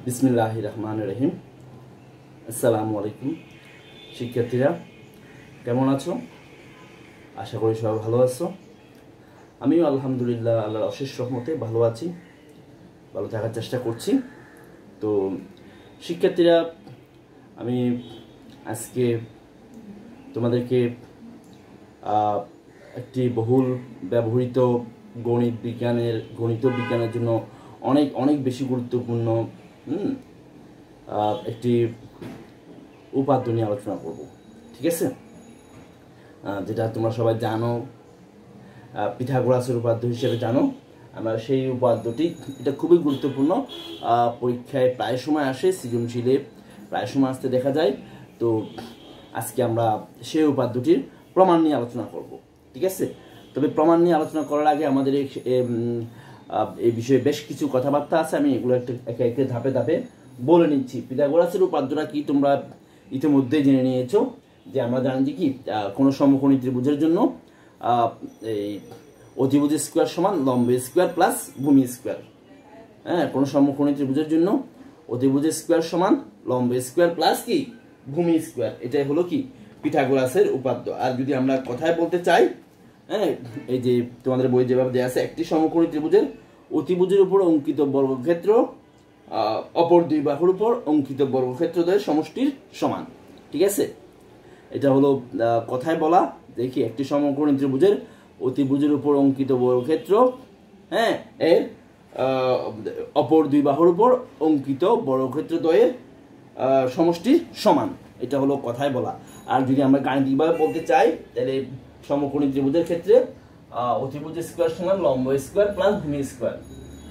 বিসমিল্লাহির রহমানির রহিম। আসসালামু আলাইকুম শিক্ষার্থীরা, কেমন আছো? আশা করি সবাই ভালো আছো। আমিও আলহামদুলিল্লাহ আল্লাহর অশেষ রহমতে ভালো আছি, ভালো থাকার চেষ্টা করছি। তো শিক্ষার্থীরা, আমি আজকে তোমাদেরকে একটি বহুল ব্যবহৃত গণিত বিজ্ঞানের জন্য অনেক অনেক বেশি গুরুত্বপূর্ণ একটি উপাত্ত নিয়ে আলোচনা করব। ঠিক আছে, যেটা তোমরা সবাই জানো, পিথাগোরাসের উপাত্ত হিসেবে জানো। আমরা সেই উপাত্তটি, এটা খুবই গুরুত্বপূর্ণ, পরীক্ষায় প্রায় সময় আসে, সৃজনশীলে প্রায় সময় আসতে দেখা যায়। তো আজকে আমরা সেই উপাত্তটির প্রমাণ নিয়ে আলোচনা করব। ঠিক আছে, তবে প্রমাণ নিয়ে আলোচনা করার আগে আমাদের এই বিষয়ে বেশ কিছু কথাবার্তা আছে। আমি এগুলো একে একে ধাপে ধাপে বলে নিচ্ছি। পিথাগোরাসের উপাত্তটা কি তোমরা ইতিমধ্যে জেনে নিয়েছো, যে আমরা জানি যে কি কোনো সমকোণী ত্রিভুজের জন্য এই অতিভুজ স্কোয়ার সমান লম্ব স্কোয়ার প্লাস ভূমি স্কোয়ার। হ্যাঁ, কোনো সমকোণী ত্রিভুজের জন্য অতিভুজ স্কোয়ার সমান লম্ব স্কোয়ার প্লাস কি ভূমি স্কোয়ার। এটাই হলো কি পিথাগোরাসের উপাত্ত। আর যদি আমরা কথায় বলতে চাই, হ্যাঁ, এই যে তোমাদের বই যেভাবে দেওয়া আছে, একটি সমকোণী ত্রিভুজের অতিভুজের উপর অঙ্কিত বর্গক্ষেত্র অপর দুই বাহুর উপর অঙ্কিত বর্গক্ষেত্রদ্বয়ের সমষ্টির সমান। ঠিক আছে, এটা হলো কথায় বলা। দেখি, একটি সমকোণী ত্রিভুজের অতিভুজের উপর অঙ্কিত বর্গক্ষেত্র, হ্যাঁ, এর অপর দুই বাহুর উপর অঙ্কিত বর্গক্ষেত্রদ্বয়ের সমষ্টির সমান। এটা হলো কথায় বলা। আর যদি আমরা গাণিতিকভাবে বলতে চাই, তাহলে সমকোণী ত্রিভুজের ক্ষেত্রে অতিভুজ স্কোয়ার সমান লম্ব স্কোয়ার প্লাস ভূমি স্কোয়ার।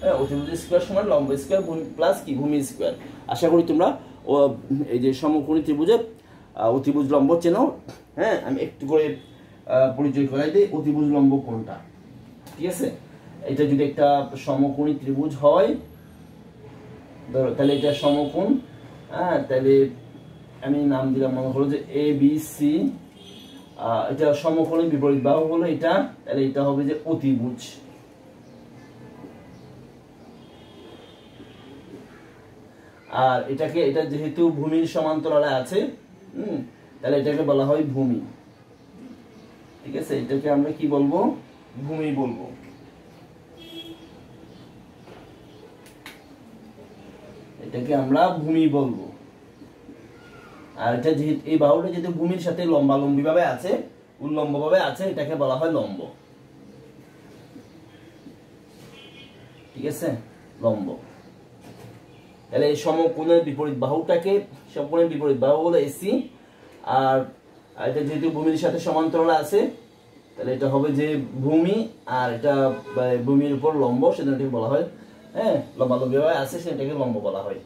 হ্যাঁ, অতিভুজ স্কোয়ার সমান লম্ব স্কোয়ার প্লাস কি ভূমি স্কোয়ার। আশা করি তোমরা এই যে সমকোণী ত্রিভুজের অতিভুজ লম্ব চেনো। হ্যাঁ, আমি একটু করে পরিচয় করাই দিই, অতিভুজ লম্ব কোনটা। ঠিক আছে, এটা যদি একটা সমকোণী ত্রিভুজ হয়, তাহলে এটা সমকোণ। হ্যাঁ, তাহলে আমি নাম দিলাম, মনে করো যে এ বি সি। এটা সমকোণী বিপরীত বাহু হলো এটা, তাহলে এটা হবে যে অতিভুজ। আর এটা যেহেতু ভূমির সমান্তরালে আছে, তাহলে এটাকে বলা হয় ভূমি। ঠিক আছে, এটাকে আমরা কি বলবো? ভূমি বলবো। এটাকে আমরা ভূমি বলবো। আর এটা যেহেতু এই বাহুটা যেহেতু ভূমির সাথে লম্বালম্বি ভাবে আছে, উল্লম্ব ভাবে আছে, এটাকে বলা হয় লম্ব। ঠিক আছে, লম্ব। তাহলে এই সমকোণের বিপরীত বাহুটাকে, সমকোণের বিপরীত বাহু হলো এসি। আর এটা যেহেতু ভূমির সাথে সমান্তরালে আছে, তাহলে এটা হবে যে ভূমি। আর এটা ভূমির উপর লম্ব, সেজন্য এটাকে বলা হয়, হ্যাঁ, লম্বালম্বি ভাবে আছে, সেটাকে লম্ব বলা হয়।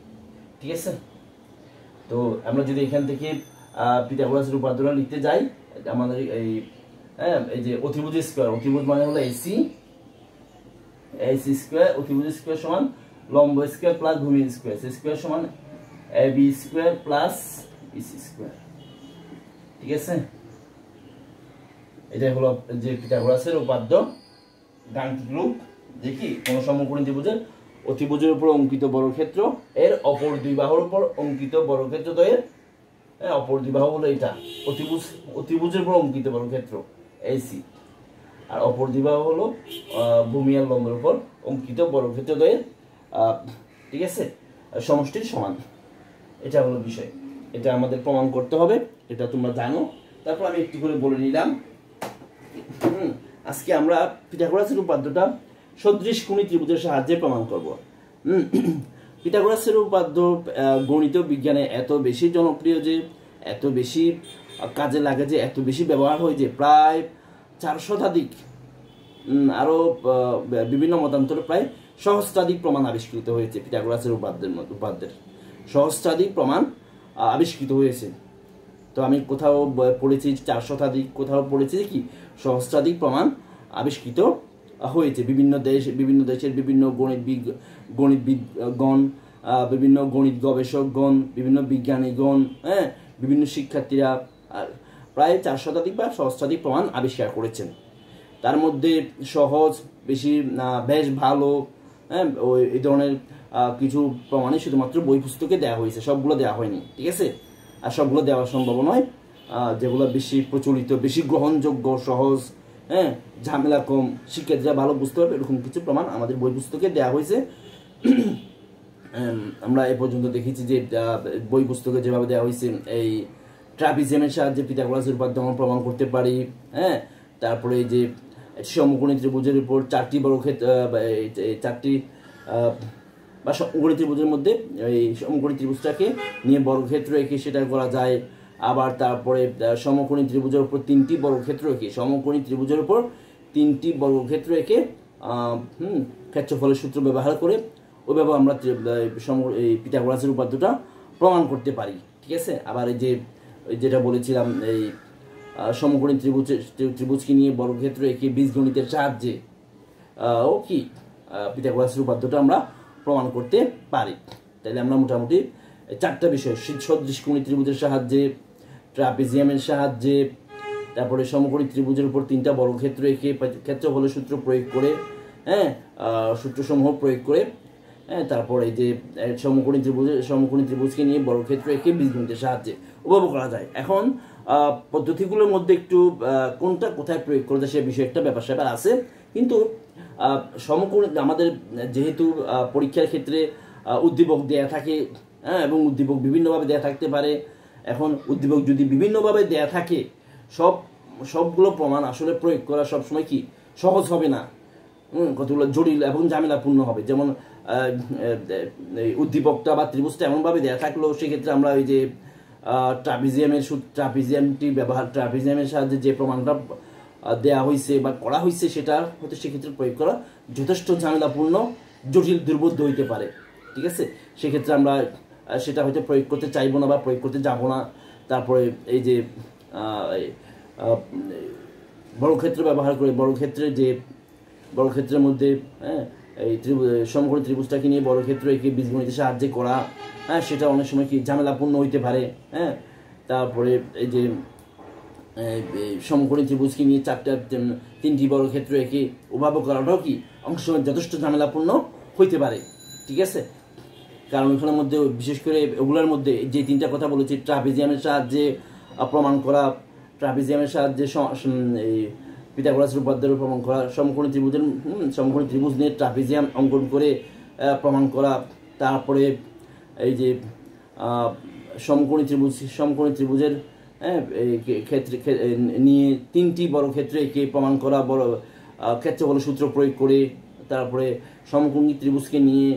ঠিক আছে, তো আমরা যদি এখান থেকে পিথাগোরাসের উপাত্তটা লিখতে যাই, আমাদের এই যে অতিভুজ স্কোয়ার, অতিভুজ মানে হলো এসি স্কোয়ার, অতিভুজ স্কোয়ার সমান লম্ব স্কোয়ার প্লাস ভূমি স্কোয়ার, সি স্কোয়ার সমান A B square plus BC square. ঠিক আছে, এটাই হলো যে পিথাগোরাসের উপাত্ত গাণিতিক রূপ। দেখি, কোন সমকোণী ত্রিভুজের অতিভুজের উপর অঙ্কিত বর্গক্ষেত্র এর অপর দুই বাহুর উপর অঙ্কিত বর্গক্ষেত্রদ্বয়ের, অপর দুই বাহু হলো এটা অতিভুজের উপর অঙ্কিত বর্গক্ষেত্র এসি, আর অপর দুই বাহু হলো ভূমি আর লম্বের উপর অঙ্কিত বর্গক্ষেত্রদ্বয়ের, ঠিক আছে, সমষ্টির সমান। এটা হলো বিষয়, এটা আমাদের প্রমাণ করতে হবে, এটা তোমরা জানো। তারপর আমি একটু করে বলে নিলাম। আজকে আমরা পিথাগোরাসের উপাত্তটা সদৃশ কোণী ত্রিভুজের সাহায্যে প্রমাণ করব। পিথাগোরাসের উপাত্ত গণিত বিজ্ঞানে এত বেশি জনপ্রিয়, যে এত বেশি কাজে লাগে, যে এত বেশি ব্যবহার হয়, যে প্রায় 400 শতাধিক, আরো বিভিন্ন মতান্তরে প্রায় সহস্রাধিক প্রমাণ আবিষ্কৃত হয়েছে। পিথাগোরাসের উপাত্তের সহস্রাধিক প্রমাণ আবিষ্কৃত হয়েছে। তো আমি কোথাও পড়েছি 400 শতাধিক, কোথাও পড়েছি কি সহস্রাধিক প্রমাণ আবিষ্কৃত হয়েছে। বিভিন্ন দেশের বিভিন্ন গণিতবিদগণ, বিভিন্ন গণিত গবেষকগণ, বিভিন্ন বিজ্ঞানীগণ, হ্যাঁ, বিভিন্ন শিক্ষার্থীরা প্রায় 400 শতাধিক বা সহস্রাধিক প্রমাণ আবিষ্কার করেছেন। তার মধ্যে সহজ, বেশ ভালো, হ্যাঁ, এই ধরনের কিছু প্রমাণই শুধুমাত্র বই পুস্তকে দেওয়া হয়েছে, সবগুলো দেওয়া হয়নি, ঠিক আছে। আর সবগুলো দেওয়া সম্ভব নয়, যেগুলো বেশি প্রচলিত, বেশি গ্রহণযোগ্য, সহজ, হ্যাঁ, ঝামেলা কম, শিক্ষার্থীরা ভালো বুঝতে পারবে, এরকম কিছু প্রমাণ আমাদের বই পুস্তকে দেওয়া হয়েছে। আমরা এ পর্যন্ত দেখেছি যে বই পুস্তকে যেভাবে দেওয়া হয়েছে, এই ট্রাপিজিয়ামের সাহায্যে পিথাগোরাসের উপাদ্য আমরা প্রমাণ করতে পারি, হ্যাঁ। তারপরে এই যে সমকোণী ত্রিভুজের উপর চারটি বর্গক্ষেত্র, চারটি বা সমকোণী ত্রিভুজের মধ্যে এই সমকোণী ত্রিভুজটাকে নিয়ে বর্গক্ষেত্র এঁকে সেটা করা যায়। আবার তারপরে সমকোণী ত্রিভুজের উপর তিনটি বর্গক্ষেত্র এঁকে, সমকোণী ত্রিভুজের উপর তিনটি বর্গক্ষেত্র এঁকে ক্ষেত্রফলের সূত্র ব্যবহার করে ওইভাবে আমরা এই পিথাগোরাসের উপাদ্যটা প্রমাণ করতে পারি, ঠিক আছে। আবার এই যে যেটা বলেছিলাম, এই সমকোণী ত্রিভুজকে নিয়ে বর্গক্ষেত্র এঁকে বীজগণিতের সাহায্যে কি পিথাগোরাসের উপাদ্যটা আমরা প্রমাণ করতে পারি। তাহলে আমরা মোটামুটি চারটা বিষয়, সদৃশকোণী ত্রিভুজের সাহায্যে, ট্রাপিজিয়ামের সাহায্যে, তারপরে সমকোণী ত্রিভুজের উপর তিনটা বর্গক্ষেত্র এঁকে ক্ষেত্রফলের সূত্র প্রয়োগ করে, হ্যাঁ, সূত্রসমূহ প্রয়োগ করে, হ্যাঁ, তারপর এই যে সমকোণী ত্রিভুজকে নিয়ে বর্গক্ষেত্র এঁকে বীজগণিতের সাহায্যে ওভাবে করা যায়। এখন পদ্ধতিগুলোর মধ্যে একটু কোনটা কোথায় প্রয়োগ করা যায় সে বিষয়ে একটা ব্যাপার স্যাপার আছে, কিন্তু সমকোণী আমাদের যেহেতু পরীক্ষার ক্ষেত্রে উদ্দীপক দেয়া থাকে, হ্যাঁ, এবং উদ্দীপক বিভিন্নভাবে দেয়া থাকতে পারে। এখন উদ্দীপক যদি বিভিন্নভাবে দেয়া থাকে, সবগুলো প্রমাণ আসলে প্রয়োগ করা সবসময় কি সহজ হবে না, কতগুলো জটিল এবং ঝামেলাপূর্ণ হবে। যেমন উদ্দীপকটা বা ত্রিভুজটা এমনভাবে দেওয়া থাকলেও সেক্ষেত্রে আমরা ওই যে ট্রাপিজিয়ামের সাহায্যে যে প্রমাণটা দেয়া হয়েছে বা করা হয়েছে সেটা হয়তো সেক্ষেত্রে প্রয়োগ করা যথেষ্ট ঝামেলাপূর্ণ, জটিল, দুর্বোধ্য হইতে পারে, ঠিক আছে। সেক্ষেত্রে আমরা সেটা হয়তো প্রয়োগ করতে চাইবো না বা প্রয়োগ করতে যাব না। তারপরে এই যে বর্গক্ষেত্র ব্যবহার করে বর্গক্ষেত্রের মধ্যে, হ্যাঁ, এই সমকোণী ত্রিভুজটাকে নিয়ে বর্গক্ষেত্র এঁকে বীজগণিতের সাহায্যে করা, হ্যাঁ, সেটা অনেক সময় কি ঝামেলাপূর্ণ হইতে পারে, হ্যাঁ। তারপরে এই যে সমকোণী ত্রিভুজকে নিয়ে তিনটি বর্গক্ষেত্র এঁকে ওভাবে করাটাও কি অনেক সময় যথেষ্ট ঝামেলাপূর্ণ হইতে পারে, ঠিক আছে। কারণ ওখানের মধ্যে বিশেষ করে ওগুলোর মধ্যে যে তিনটা কথা বলেছি, ট্রাপিজিয়ামের সাহায্যে প্রমাণ করা, ট্রাপিজিয়ামের সাহায্যে এই পিথাগোরাসের উপাদ্যের প্রমাণ করা, সমকোণী ত্রিভুজ নিয়ে ট্রাপিজিয়াম অঙ্কন করে প্রমাণ করা, তারপরে এই যে সমকোণী ত্রিভুজের ক্ষেত্রে নিয়ে তিনটি বর্গক্ষেত্র এঁকে প্রমাণ করা, ক্ষেত্রফলের সূত্র প্রয়োগ করে, তারপরে সমকোণী ত্রিভুজকে নিয়ে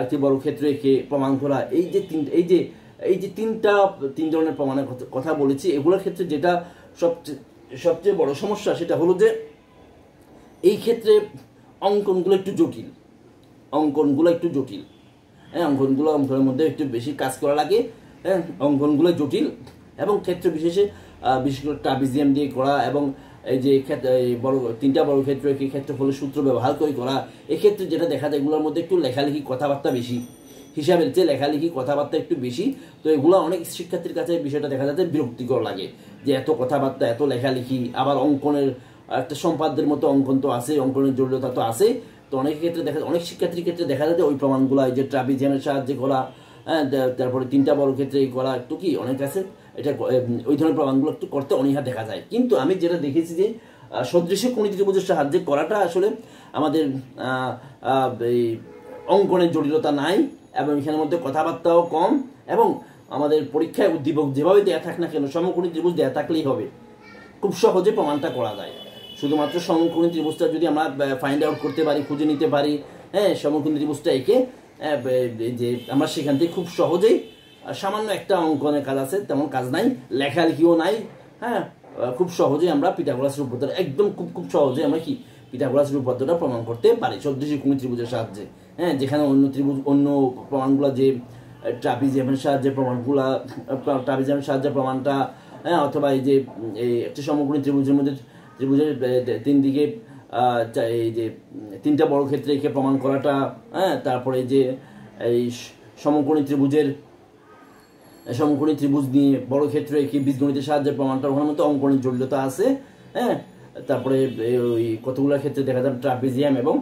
একটি বর্গক্ষেত্র এঁকে প্রমাণ করা। এই যে তিন ধরনের প্রমাণের কথা বলেছি, এগুলোর ক্ষেত্রে যেটা সবচেয়ে বড় সমস্যা সেটা হলো যে এই ক্ষেত্রে অঙ্কনগুলো একটু জটিল, হ্যাঁ, অঙ্কনের মধ্যে একটু বেশি কাজ করা লাগে, হ্যাঁ, অঙ্কনগুলো জটিল এবং ক্ষেত্র বিশেষ করে ট্রাপিজিয়াম দিয়ে করা এবং এই যে তিনটা বর্গক্ষেত্র এঁকে ক্ষেত্রফলের সূত্র ব্যবহার করে করা, এক্ষেত্রে যেটা দেখা যায় এগুলোর মধ্যে একটু লেখালেখি কথাবার্তা বেশি, হিসাবের চেয়ে লেখালেখি কথাবার্তা একটু বেশি। তো এগুলো অনেক শিক্ষার্থীর কাছে বিষয়টা দেখা যাচ্ছে বিরক্তিকর লাগে, যে এত কথাবার্তা, এত লেখালেখি, আবার অঙ্কনের একটা সম্পাদ্যের মতো অঙ্কন তো আছে, অঙ্কনের জটিলতা তো আছে। তো অনেক শিক্ষার্থীর ক্ষেত্রে দেখা যায় যে ওই প্রমাণগুলো এই যে ট্রাপিজিয়ামের সাহায্যে করা, হ্যাঁ, তারপরে তিনটা বর্গক্ষেত্রে করা একটু কি অনেক আছে, এটা ওই ধরনের প্রমাণগুলো একটু করতে অনীহা দেখা যায়। কিন্তু আমি যেটা দেখেছি যে সদৃশকোণী ত্রিভুজের সাহায্যে করাটা আসলে আমাদের এই অঙ্কনের জটিলতা নাই এবং এখানের মধ্যে কথাবার্তাও কম, এবং আমাদের পরীক্ষায় উদ্দীপক যেভাবে দেওয়া থাক না কেন সমকোণী ত্রিভুজ দেওয়া থাকলেই হবে, খুব সহজে প্রমাণটা করা যায়। শুধুমাত্র সমকোণী ত্রিভুজটা যদি আমরা ফাইন্ড আউট করতে পারি, খুঁজে নিতে পারি, হ্যাঁ, সমকোণী ত্রিভুজটা এঁকে যে আমরা সেখান থেকে খুব সহজেই, সামান্য একটা অঙ্কনের কাজ আছে, তেমন কাজ নাই, লেখালেখিও নাই, হ্যাঁ, খুব সহজেই আমরা পিথাগোরাসের উপপাদ্যটা একদম খুব সহজে আমরা কি পিথাগোরাসের উপপাদ্যটা প্রমাণ করতে পারি সদৃশকোণী ত্রিভুজের সাহায্যে, হ্যাঁ। যেখানে অন্য প্রমাণগুলো যে ট্রাপিজিয়ামের সাহায্যে প্রমাণটা, হ্যাঁ, অথবা এই যে একটা সমকোণী ত্রিভুজের তিন দিকে এই যে তিনটা বর্গক্ষেত্রে এঁকে প্রমাণ করাটা, হ্যাঁ, তারপরে যে এই সমকোণী ত্রিভুজ নিয়ে বর্গক্ষেত্র এঁকে বীজগণিতের সাহায্যে প্রমাণটা, ওখানের মধ্যে অঙ্কনের জটিলতা আছে, হ্যাঁ। তারপরে ওই কতগুলো ক্ষেত্রে দেখা যায় ট্রাপিজিয়াম এবং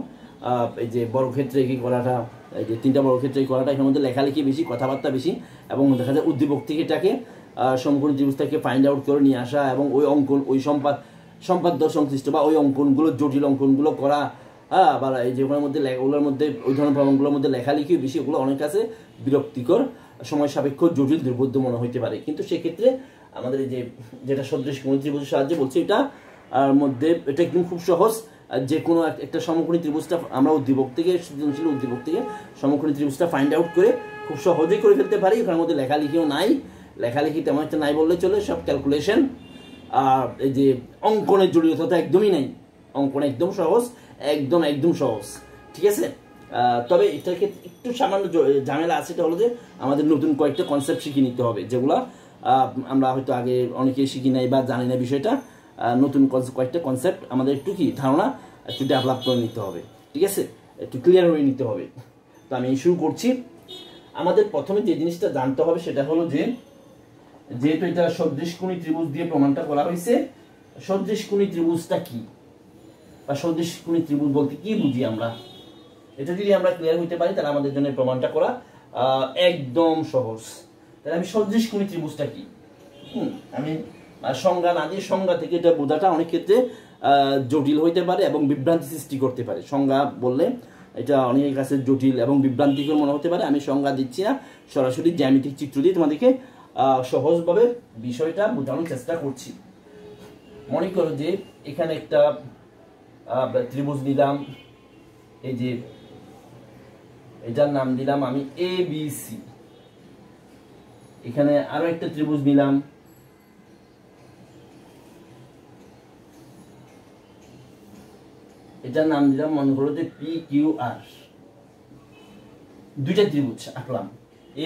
এই যে বর্গক্ষেত্রে এঁকে করাটা এই যে 3টা বর্গক্ষেত্র করাটা, এর মধ্যে লেখালেখি বেশি, কথাবার্তা বেশি, এবং দেখা যায় উদ্দীপক থেকে এটাকে সমকোণী ত্রিভুজটাকে ফাইন্ড আউট করে নিয়ে আসা, এবং ওই অঙ্কন, ওই সম্পাদ্য সংশ্লিষ্ট বা ওই অঙ্কনগুলো, জটিল অঙ্কনগুলো করা, বা এই যে ওগুলোর মধ্যে ওই ধরনের প্রবলেমগুলোর মধ্যে লেখালেখি বেশি, ওগুলো অনেক কাছে বিরক্তিকর, সময় সাপেক্ষ, জটিল, দুর্বোধ্য মনে হইতে পারে। কিন্তু সেক্ষেত্রে আমাদের এই যেটা সদৃশ কোণ ত্রিভুজের সাহায্যে বলছি, এটা মধ্যে এটা একদম খুব সহজ। যে কোনো একটা সমকোণী ত্রিভুজটা আমরা উদ্দীপক থেকে, সৃজনশীল উদ্দীপক থেকে সমকোণী ত্রিভুজটা ফাইন্ড আউট করে খুব সহজেই করে ফেলতে পারি। ওখানের মধ্যে লেখালেখিও নাই, লেখালেখি তেমন একটা নাই বললে চলে, সব ক্যালকুলেশন। আর এই যে অঙ্কনের জটিলতা তো একদমই নাই, অঙ্কন একদম সহজ, একদম সহজ, ঠিক আছে। তবে এটাকে একটু সামান্য ঝামেলা আছে, এটা হলো যে আমাদের নতুন কয়েকটা কনসেপ্ট শিখে নিতে হবে, যেগুলো আমরা হয়তো আগে অনেকেই শিখি নাই বা জানি না বিষয়টা। নতুন কয়েকটা কনসেপ্ট আমাদের একটু ধারণা একটু ডেভেলপ করে নিতে হবে, ঠিক আছে, একটু ক্লিয়ার হয়ে নিতে হবে। তো আমি শুরু করছি। আমাদের প্রথমে যে জিনিসটা জানতে হবে সেটা হলো যে, যেহেতু এটা সদৃশকোণী ত্রিভুজ দিয়ে প্রমাণটা করা হয়েছে, সদৃশকোণী ত্রিভুজটা কি, বা সদৃশকোণী ত্রিভুজ বলতে কি বুঝি আমরা, এটা যদি আমরা ক্লিয়ার হইতে পারি তাহলে আমাদের জন্য প্রমাণটা করা একদম সহজ। তাহলে আমি সদৃশকোণী ত্রিভুজটা কি, আমি সংজ্ঞা না দিয়ে, সংজ্ঞা থেকে এটা বোঝাটা অনেক ক্ষেত্রে জটিল হইতে পারে এবং বিভ্রান্তি সৃষ্টি করতে পারে। সংজ্ঞা বললে এটা অনেকের কাছে জটিল এবং বিভ্রান্তিকর মনে হতে পারে। আমি সংজ্ঞা দিচ্ছি না, সরাসরি জ্যামিতিক চিত্র দিয়ে তোমাদেরকে সহজভাবে বিষয়টা বোঝানোর চেষ্টা করছি। মনে করো যে এখানে একটা ত্রিভুজ নিলাম, এই যে এটার নাম দিলাম আমি ABC। এখানে আরো একটা ত্রিভুজ নিলাম, এটার নাম দিলাম মনে করো যে PQR। দুইটা ত্রিভুজ আঁকলাম,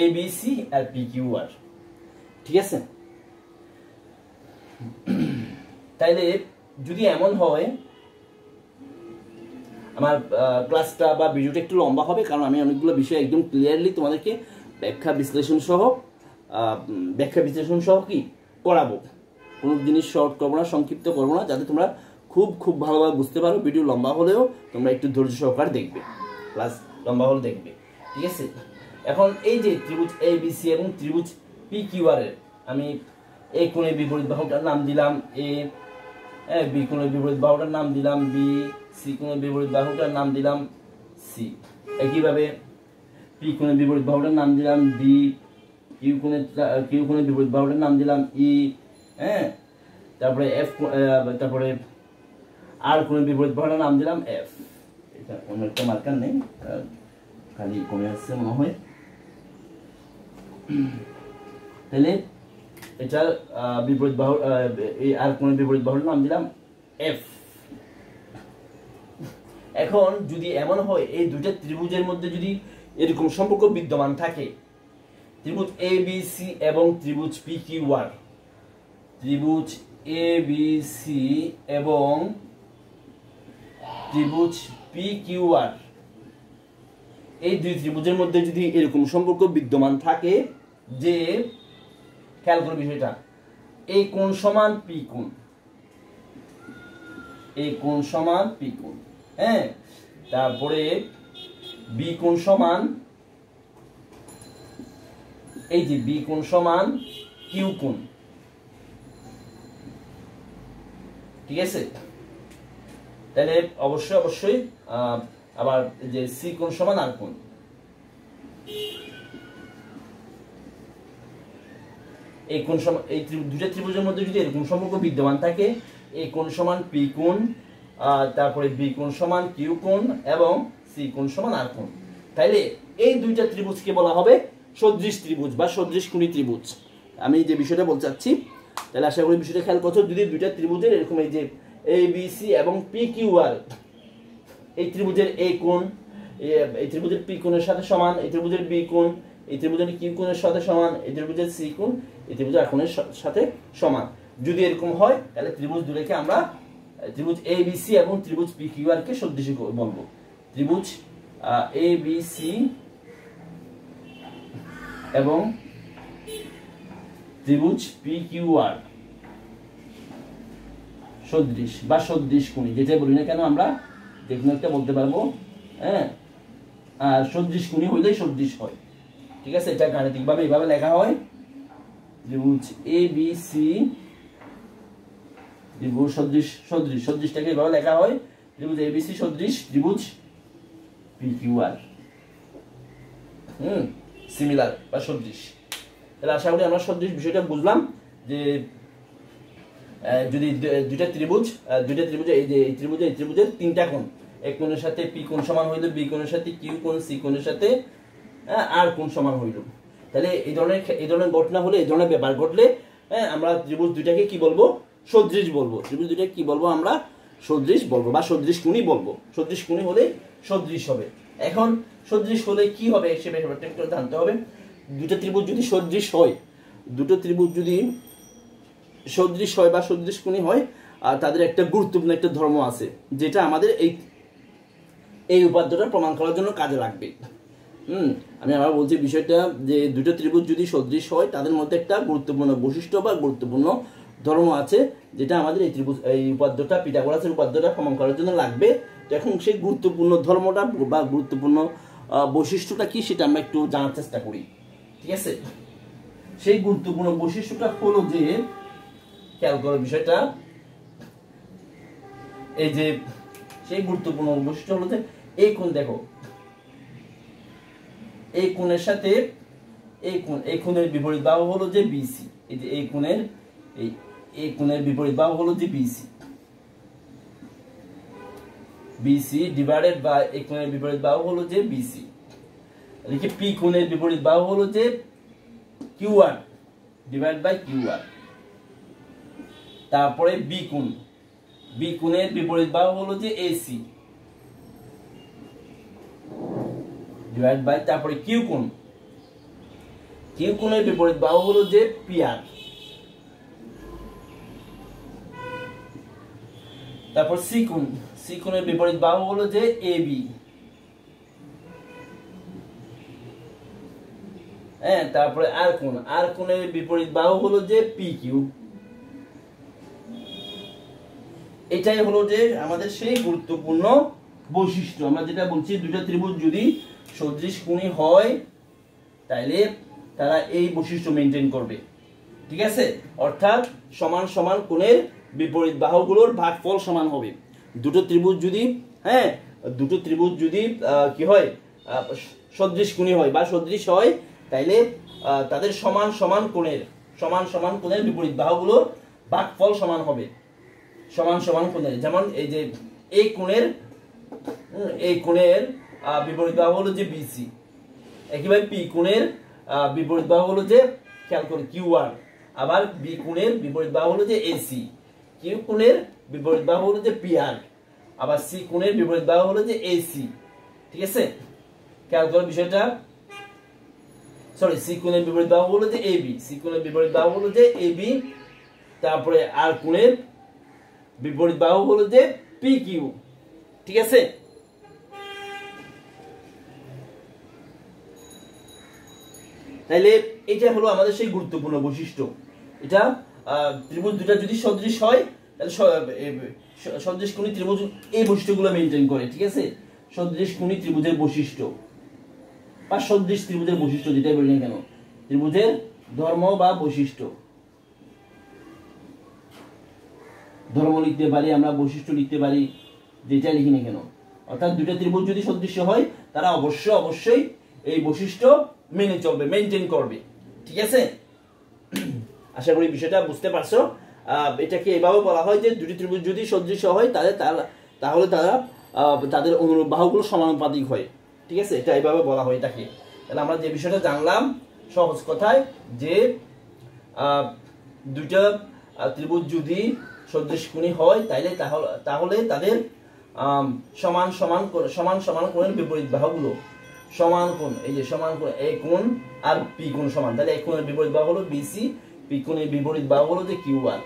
ABC আর PQR, ঠিক আছে। তাইলে যদি এমন হয়, আমার ক্লাসটা বা ভিডিওটা একটু লম্বা হবে, কারণ আমি অনেকগুলো বিষয় একদম ক্লিয়ারলি তোমাদেরকে ব্যাখ্যা বিশ্লেষণ সহ কি করাবো। কোনো জিনিস শর্ট করবো না, সংক্ষিপ্ত করবো না, যাতে তোমরা খুব ভালোভাবে বুঝতে পারো। ভিডিও লম্বা হলেও তোমরা একটু ধৈর্য সহকারে দেখবে, ক্লাস লম্বা হলে দেখবে, ঠিক আছে। এখন এই যে ত্রিভুজ ABC এবং ত্রিভুজ PQR এর আমি এই কোণের বিপরীত বাহুটার নাম দিলাম A, B কোণের বিপরীত বাহুটার নাম দিলাম B, C কোণের বিপরীত বাহুটার নাম দিলাম C। একইভাবে P কোণের বিপরীত বাহুটার নাম দিলাম D, Q কোণের বিপরীত বাহুটার নাম দিলাম E, তারপরে তারপরে R কোণের বিপরীত বাহুটার নাম দিলাম F। এটা অন্য একটা মার্কার নেই, খালি কমে আসছে মনে হয়। তাহলে এটার বিপরীত বাহু, এই আর কোণের বিপরীত বাহুর নাম দিলাম F। এখন যদি এমন হয় এই দুইটা ত্রিভুজের মধ্যে যদি এরকম সম্পর্ক বিদ্যমান থাকে, ত্রিভুজ ABC এবং ত্রিভুজ PQR, ত্রিভুজ ABC এবং ত্রিভুজ PQR, এই দুই ত্রিভুজের মধ্যে যদি এরকম সম্পর্ক বিদ্যমান থাকে যে, খেয়াল করো বিষয়টা, এই কোণ সমান P কোণ, এই কোণ সমান P কোণ, তারপরে B কোণ সমান, এই যে B কোণ সমান Q কোণ, ঠিক আছে। তাহলে অবশ্যই আবার যে C কোণ সমান R কোণ, এই কোণ সমান, এই দুইটা ত্রিভুজের মধ্যে যদি এরকম সম্পর্ক বিদ্যমান থাকে, এই কোণ সমান P কোণ, তারপরে B কোণ সমান Q কোণ এবং C কোণ সমান R কোণ, তাইলে এই দুইটা ত্রিভুজকে বলা হবে সদৃশ ত্রিভুজ বা সদৃশকোণী ত্রিভুজ। আমি যে বিষয়টা বলতে চাচ্ছি, তাহলে আশা করি বিষয়টা খেয়াল করছো। যদি দুইটা ত্রিভুজের এরকম এই যে ABC এবং PQR, এই ত্রিভুজের এই কোণ এই ত্রিভুজের P কোণের সাথে সমান, এই ত্রিভুজের B কোণ এই ত্রিভুজের Q কোণের সাথে সমান, এই ত্রিভুজের C কোণ এই ত্রিভুজের R কোণের সাথে সমান, যদি এরকম হয় তাহলে ত্রিভুজ দুটোকে আমরা ত্রিভুজ ABC এবং ত্রিভুজ PQR কে সদৃশ বলবো। ত্রিভুজ ABC এবং ত্রিভুজ PQR সদৃশ বা সদৃশকোণী, যেটা বলি না কেন আমরা যে কোনো একটা বলতে পারবো, আর সদৃশ কোণী হইলেই সদৃশ হয়, ঠিক আছে। এটা গাণিতিকভাবে এইভাবে লেখা হয়, ত্রিভুজ এ বি সি ত্রিভুজ সদৃশ সদৃশ সদৃশটাকে এইভাবে লেখা হয়, ত্রিভুজ এ বি সি সদৃশ ত্রিভুজ পি কিউ আর, সিমিলার বা সদৃশ। তাহলে আশা করি আমরা সদৃশ বিষয়টা বুঝলাম, যে যদি দুইটা ত্রিভুজ এই যে এই ত্রিভুজের তিনটা কোণ, এক কোণের সাথে পি কোণ সমান হইল, বি কোণের সাথে কিউ কোণ, সি কোণের সাথে আর কোণ সমান হইল, তাহলে এই ধরনের ঘটনা হলে, এই ধরনের ব্যাপার ঘটলে আমরা ত্রিভুজ দুইটাকে কি বলবো? সদৃশ বলবো। ত্রিভুজ দুইটাকে কি বলবো? আমরা সদৃশ বলবো বা সদৃশ কোণী বলবো। সদৃশ কোণী হলে সদৃশ হবে। এখন সদৃশ হলে কি হবে সে ব্যাপারটা একটু জানতে হবে। দুটো ত্রিভুজ যদি সদৃশ হয়, দুটো ত্রিভুজ যদি সদৃশ হয় বা সদৃশ কোণী হয়, আর তাদের একটা গুরুত্বপূর্ণ একটা ধর্ম আছে, যেটা আমাদের এই উপাদ্যটা প্রমাণ করার জন্য কাজে লাগবে। আমি আবার বলছি বিষয়টা, যে দুটো ত্রিভুজ যদি সদৃশ হয়, তাদের মধ্যে একটা গুরুত্বপূর্ণ বৈশিষ্ট্য বা গুরুত্বপূর্ণ ধর্ম আছে, যেটা আমাদের এই উপাদ্যটা, পিথাগোরাসের উপাদ্যটা প্রমাণ করার জন্য লাগবে। তো এখন সেই গুরুত্বপূর্ণ ধর্মটা বা গুরুত্বপূর্ণ বৈশিষ্ট্যটা কি, সেটা আমরা একটু জানার চেষ্টা করি, ঠিক আছে। সেই গুরুত্বপূর্ণ বৈশিষ্ট্যটা হলো যে, খেয়াল করো বিষয়টা, এই যে সেই গুরুত্বপূর্ণ বৈশিষ্ট্য হলো যে, এই কোণ দেখো, এই কোণের সাথে এই কোণের বিপরীত বাহু হলো যে বিসি। এই যে এই কোণের বিপরীত বাহু হলো যে বিসি ডিভাইডেড বাই এই কোণের বিপরীত বাহু হলো যে বিসি। এদিকে পি কোণের বিপরীত বাহু হলো যে কিউআর ডিভাইড বাই কিউআর। তারপরে বি কোণের বিপরীত বাহু হলো যে এসি ডিভাইড বাই, তারপরে কিউ কোণের বিপরীত বাহু হলো যে পিআর। তারপর সি কোণের বিপরীত বাহু হলো যে এবি। তারপরে আর কোণের বিপরীত বাহু হলো যে পি কিউ। এটাই হলো যে আমাদের সেই গুরুত্বপূর্ণ বৈশিষ্ট্য। আমরা যেটা বলছি, দুটো ত্রিভুজ যদি সদৃশ কোণী হয়, তাইলে তারা এই বৈশিষ্ট্য মেনটেন করবে, ঠিক আছে। অর্থাৎ সমান সমান কোণের বিপরীত বাহুগুলোর ভাগফল সমান হবে। দুটো ত্রিভুজ যদি কি হয়, সদৃশ কোণী হয় বা সদৃশ হয়, তাইলে তাদের সমান সমান কোণের বিপরীত বাহুগুলোর ভাগফল সমান হবে, সমান সমান কোণের। যেমন এই যে এই কোণের বিপরীত বাহু হলো যে বিসি, একইভাবে পি কোণের বিপরীত বাহু হলো যে, খেয়াল করে, কিউআর। আবার বি কোণের বিপরীত বাহু হলো যে এসি, কিউ কোণের বিপরীত বাহু হলো যে পিআর, আবার সি কোণের বিপরীত বাহু হলো যে এসি, ঠিক আছে। খেয়াল করে বিষয়টা, সি কোণের বিপরীত বাহু হলো যে এবি, তারপরে আর কোণের বিপরীত বাহু হলো যে পি কিউ, ঠিক আছে। তাইলে এটা হলো আমাদের সেই গুরুত্বপূর্ণ বৈশিষ্ট্য। এটা ত্রিভুজ দুটা যদি সদৃশ হয়, তাহলে সদৃশ কোণী ত্রিভুজ এই বৈশিষ্ট্যগুলো মেনটেন করে, ঠিক আছে। সদৃশ কোণী ত্রিভুজের বৈশিষ্ট্য বা সদৃশ ত্রিভুজের বৈশিষ্ট্য, যেটাই বলি না কেন, ত্রিভুজের ধর্ম বা বৈশিষ্ট্য, ধর্ম লিখতে পারি আমরা, বৈশিষ্ট্য লিখতে পারি, যেটা লিখি না কেন। অর্থাৎ দুটা ত্রিভুজ যদি সদৃশ হয়, তারা অবশ্যই এই বৈশিষ্ট্য মেনে চলবে, মেনটেন করবে, ঠিক আছে। আশা করি বিষয়টা বুঝতে পারছো। এটাকে এভাবে বলা হয় যে, দুটি ত্রিভুজ যদি সদৃশ হয়, তাহলে তাদের অনুরূপ বাহুগুলো সমানুপাতিক হয়, ঠিক আছে। এটা এইভাবে বলা হয় এটাকে। তাহলে আমরা যে বিষয়টা জানলাম সহজ কথায়, যে দুইটা ত্রিভুজ যদি সদৃশ কোণী হয়, তাহলে তাদের সমান সমান কোণের বিপরীত বাহুগুলো সমান কোণ, এই যে সমান কোণ, এই কোণ আর পি কোণ সমান, তাহলে এই কোণের বিপরীত বাহু হলো বিসি, পি কোণের বিপরীত বাহু হলো যে কিউআর।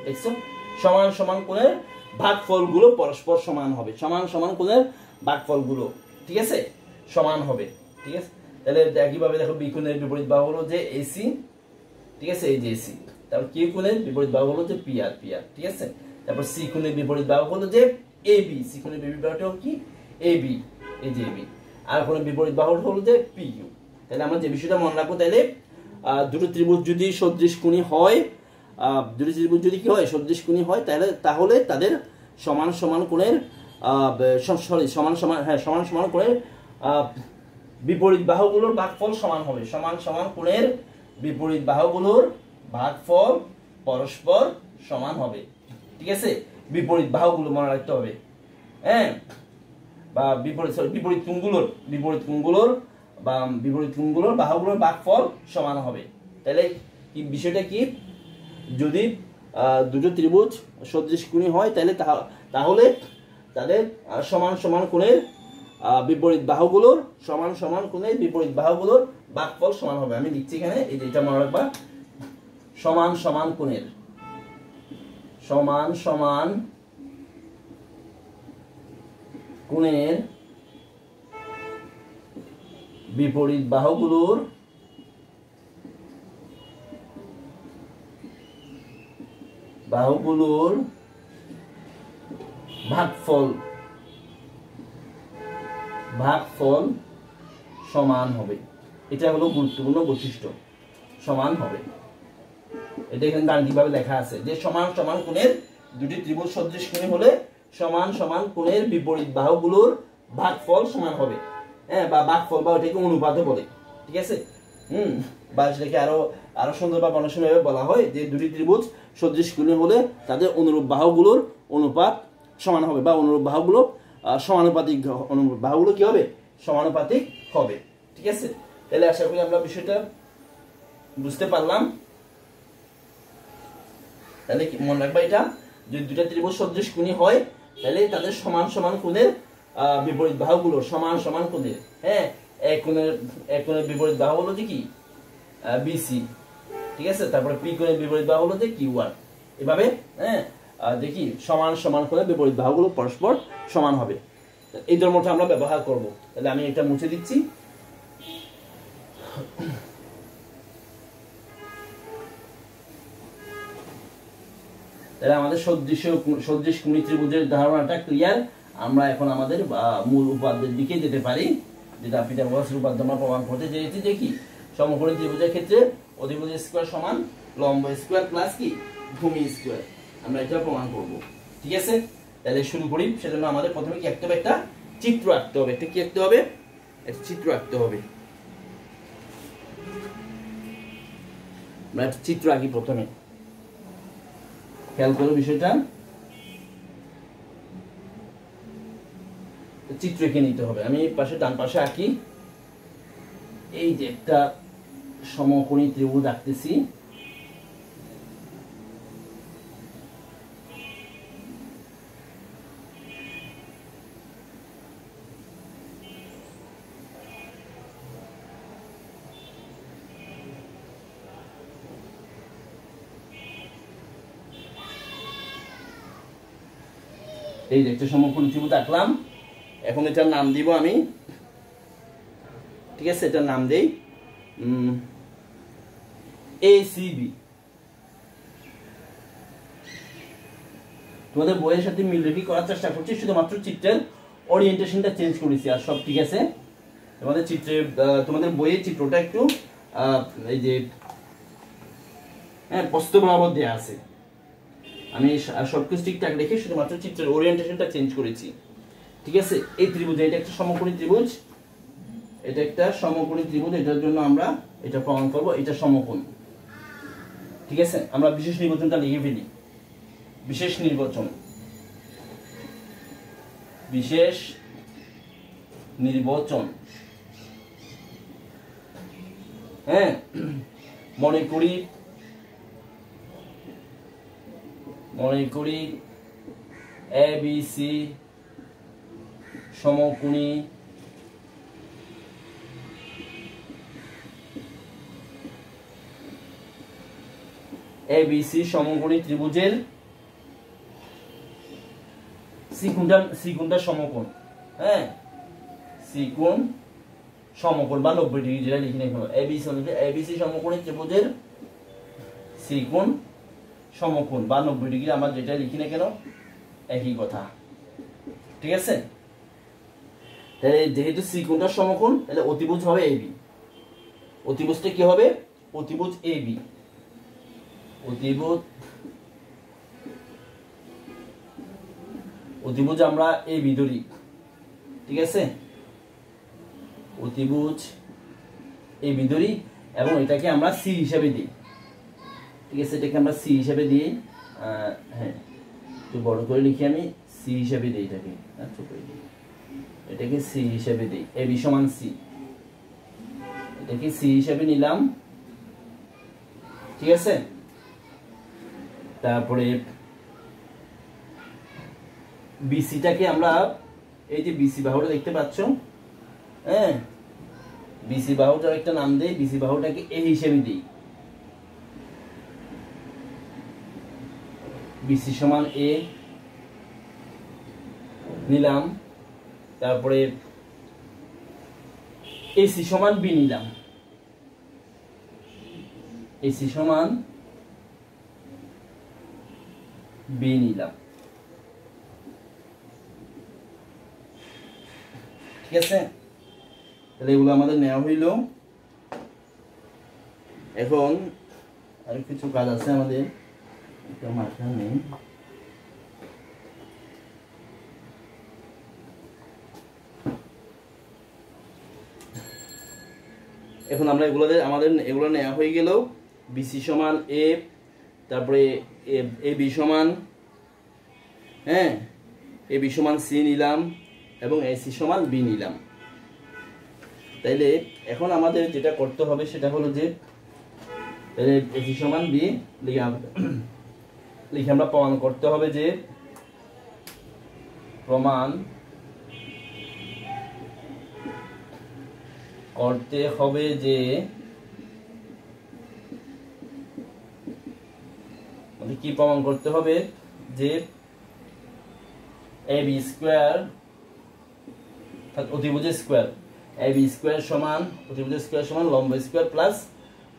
দেখছো, সমান সমান কোণের ভাগফলগুলো পরস্পর সমান হবে, সমান সমান কোণের ভাগফলগুলো, ঠিক আছে, সমান হবে, ঠিক আছে। তাহলে একইভাবে দেখো, বি কোণের বিপরীত বাহু হলো যে এসি, ঠিক আছে, এই যে এসি। তারপর কিউ কোণের বিপরীত বাহু হলো যে পিআর, ঠিক আছে। তারপর সি কোণের বিপরীত বাহু হলো যে এবি, সি কোণের বিপরীত বাহুটা কি, এবি, এই যে এবি। আর কোণের বিপরীত বাহু হলো যে PQ। তাহলে আমরা যে বিষয়টা মনে রাখবো, তাহলে দুটো ত্রিভুজ যদি সদৃশ কোণী হয়, দুটো ত্রিভুজ যদি কি হয় সদৃশ কোণী হয়, তাহলে তাদের সমান সমান কোণের সমান সমান কোণের বিপরীত বাহুগুলোর ভাগফল সমান হবে। সমান সমান কোণের বিপরীত বাহুগুলোর ভাগফল পরস্পর সমান হবে। ঠিক আছে, বিপরীত বাহুগুলো মনে রাখতে হবে, হ্যাঁ, বা বিপরীত কোণগুলোর বাহুগুলোর ভাগফল সমান হবে। তাহলে কি বিষয়টা কি, যদি দুটো ত্রিভুজ সদৃশ কোণী হয় তাহলে তাদের সমান সমান কোণের বিপরীত বাহুগুলোর ভাগফল সমান হবে। আমি লিখছি এখানে, এই যে এটা মনে রাখবা, সমান সমান কোণের বিপরীত বাহুগুলোর ভাগফল সমান হবে। এটা হলো গুরুত্বপূর্ণ বৈশিষ্ট্য, সমান হবে। এটা এখানে গাণিতিকভাবে লেখা আছে যে সমান সমান কোণের দুটি ত্রিভুজ সদৃশ কোণী হলে সমান সমান কোণের বিপরীত বাহুগুলোর ভাগফল সমান হবে, হ্যাঁ, বা ভাগফল বা ওটাকে অনুপাতও বলে। ঠিক আছে, বা সেটাকে আরো সুন্দর বা গণসংখ্যাভাবে বলা হয় যে দুটি ত্রিভুজ সদৃশ কোণী হলে তাদের অনুরূপ বাহুগুলোর অনুপাত সমান হবে, বা অনুরূপ বাহুগুলো সমানুপাতিক, বাহুগুলো কি হবে সমানুপাতিক হবে। ঠিক আছে, তাহলে আশা করি আমরা বিষয়টা বুঝতে পারলাম। তাহলে মনে রাখবা, এটা যদি দুটা ত্রিভুজ সদৃশ কোণী হয় তাহলে তাদের সমান সমান কোণের বিপরীত বাহুগুলো সমান সমান কোণের, হ্যাঁ, এক কোণের বিপরীত বাহু হলো যে কি BC। ঠিক আছে, তারপরে P কোণের বিপরীত বাহু হলো যে Q1। এভাবে, হ্যাঁ, দেখি সমান সমান কোণের বিপরীত বাহুগুলো পরস্পর সমান হবে। এই ধর্মটা আমরা ব্যবহার করব। তাহলে আমি এটা মুছে দিচ্ছি। তাহলে আমাদের সদৃশ কোণী ত্রিভুজের ধারণাটা ক্লিয়ার। আমরা এখন আমাদের মূল উপাদ্যের দিকে যেতে পারি, যেটা পিথাগোরাসের উপাদ্য আমরা প্রমাণ করতে চেয়েছি যে কি সমকোণী ত্রিভুজের ক্ষেত্রে অধিভুজ স্কয়ার সমান লম্ব স্কয়ার প্লাস কি ভূমি স্কয়ার। আমরা এটা প্রমাণ করব। ঠিক আছে, তাহলে শুরু করি। সেজন্য আমাদের প্রথমে কি আঁকতে হবে, একটা চিত্র আঁকতে হবে। একটা কি আঁকতে হবে, একটা চিত্র আঁকতে হবে। আমরা একটা চিত্র আঁকি প্রথমে। খেয়াল করো বিষয়টা, চিত্র এঁকে নিতে হবে। আমি পাশে ডান পাশে আঁকি। এই যে একটা সমকোণী ত্রিভুজ আঁকতেছি। এই যে একটা সমকোণী ত্রিভুজ আঁকলাম। এখন এটার নাম দিব আমি। ঠিক আছে, এটার নাম দেই ACB। তোমাদের বইয়ের সাথে মিল রেখে করার চেষ্টা করছি, শুধুমাত্র চিত্রের ওরিয়েন্টেশনটা চেঞ্জ করেছি, আর সব ঠিক আছে। তোমাদের বইয়ের চিত্রটা একটু এই যে প্রস্থ বরাবর দেয়া আছে। আমি সবকিছু ঠিকঠাক রেখে শুধুমাত্র চিত্রের ওরিয়েন্টেশনটা চেঞ্জ করেছি। ঠিক আছে, এই ত্রিভুজ, এটা একটা সমকোণী ত্রিভুজ, এটা একটা সমকোণী ত্রিভুজ। এটার জন্য আমরা এটা প্রমাণ করব, এটা সমকোণ। ঠিক আছে, আমরা বিশেষ নির্বাচনটা লিখে ফেলি। বিশেষ নির্বাচন, হ্যাঁ, মনে করি ABC সমকোণী ত্রিভুজের সি কোণটা সমকোণ, হ্যাঁ, সি কোণ সমকোণ বা 90 ডিগ্রি, যেটা লিখি না কেন, ABC সমকোণী ত্রিভুজের সি কোণ সমকোণ বা 90 ডিগ্রি, আমরা যেটা লিখি না কেন একই কথা। ঠিক আছে, তাহলে যেহেতু সি কোণটার সমকোণ, তাহলে অতিভুজ হবে এবি। অতিভুজটা কি হবে? অতিভুজ এবি। অতিভুজ আমরা এবি ধরি, ঠিক আছে? অতিভুজ এবি ধরি এবং এটাকে আমরা সি হিসাবে দিই, ঠিক আছে? এটাকে আমরা সি হিসাবে দিই, হ্যাঁ একটু বড় করে লিখি আমি, সি হিসাবে দিই এটাকে, এটাকে সি হিসাবে দিই, এবি সমান সি, এটাকে সি হিসাবে নিলাম, ঠিক আছে? তারপরে বিসিটাকে আমরা, এই যে বিসি বাহুটা দেখতে পাচ্ছ, হ্যাঁ বিসি বাহুটার একটা নাম দেই, বিসি বাহুটাকে এ হিসেবে দিই, বিসি সমান এ নিলাম। তারপরে এসি সমান বি নিলাম, এসি সমান বি নিলাম, ঠিক আছে? তাহলে এগুলো আমাদের নেওয়া হইল। এখন আর কিছু কাজ আছে আমাদের, মার্কার নেই। এখন আমরা আমাদের এগুলো নেওয়া হয়ে গেল। বিসি সমান এ, তারপরে এ বি সমান, হ্যাঁ এ বি সমান সি নিলাম এবং এসি সমান বি নিলাম। তাইলে এখন আমাদের যেটা করতে হবে সেটা হলো যে, তাহলে এসি সমান বি লিখে আমরা প্রমাণ করতে হবে যে, প্রমাণ করতে হবে যে কি প্রমাণ করতে হবে? যে এ বি স্কোয়ার অতিভুজের স্কোয়ার, এ বি স্কোয়ার সমান অতিভুজের স্কোয়ার সমান লম্ব স্কোয়ার প্লাস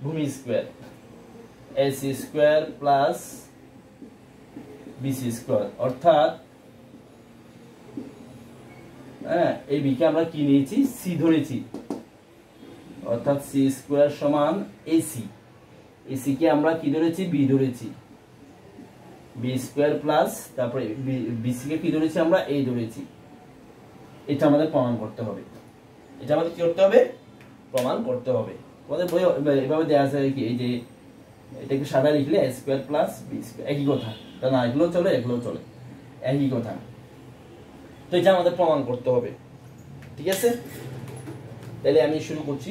ভূমি square, AC square plus BC square. অর্থাৎ হ্যাঁ এই বিকে আমরা কি নিয়েছি? সি ধরেছি, অর্থাৎ সি স্কোয়ার সমান এসি, এসি কে আমরা কি ধরেছি? বি ধরেছি, বি স্কোয়ার প্লাস তারপরে বিসি কে কি ধরেছি? আমরা এ ধরেছি। এটা আমাদের প্রমাণ করতে হবে, এটা আমাদের কি করতে হবে? প্রমাণ করতে হবে। আমাদের বই এভাবে দেওয়া আছে কি, এই যে এটাকে সাদা লিখলে এ স্কোয়ার প্লাস বি স্কোয়ার, একই কথা, তা না এগুলোও চলে এগুলোও চলে, একই কথা। তো এটা আমাদের প্রমাণ করতে হবে, ঠিক আছে? তাহলে আমি শুরু করছি।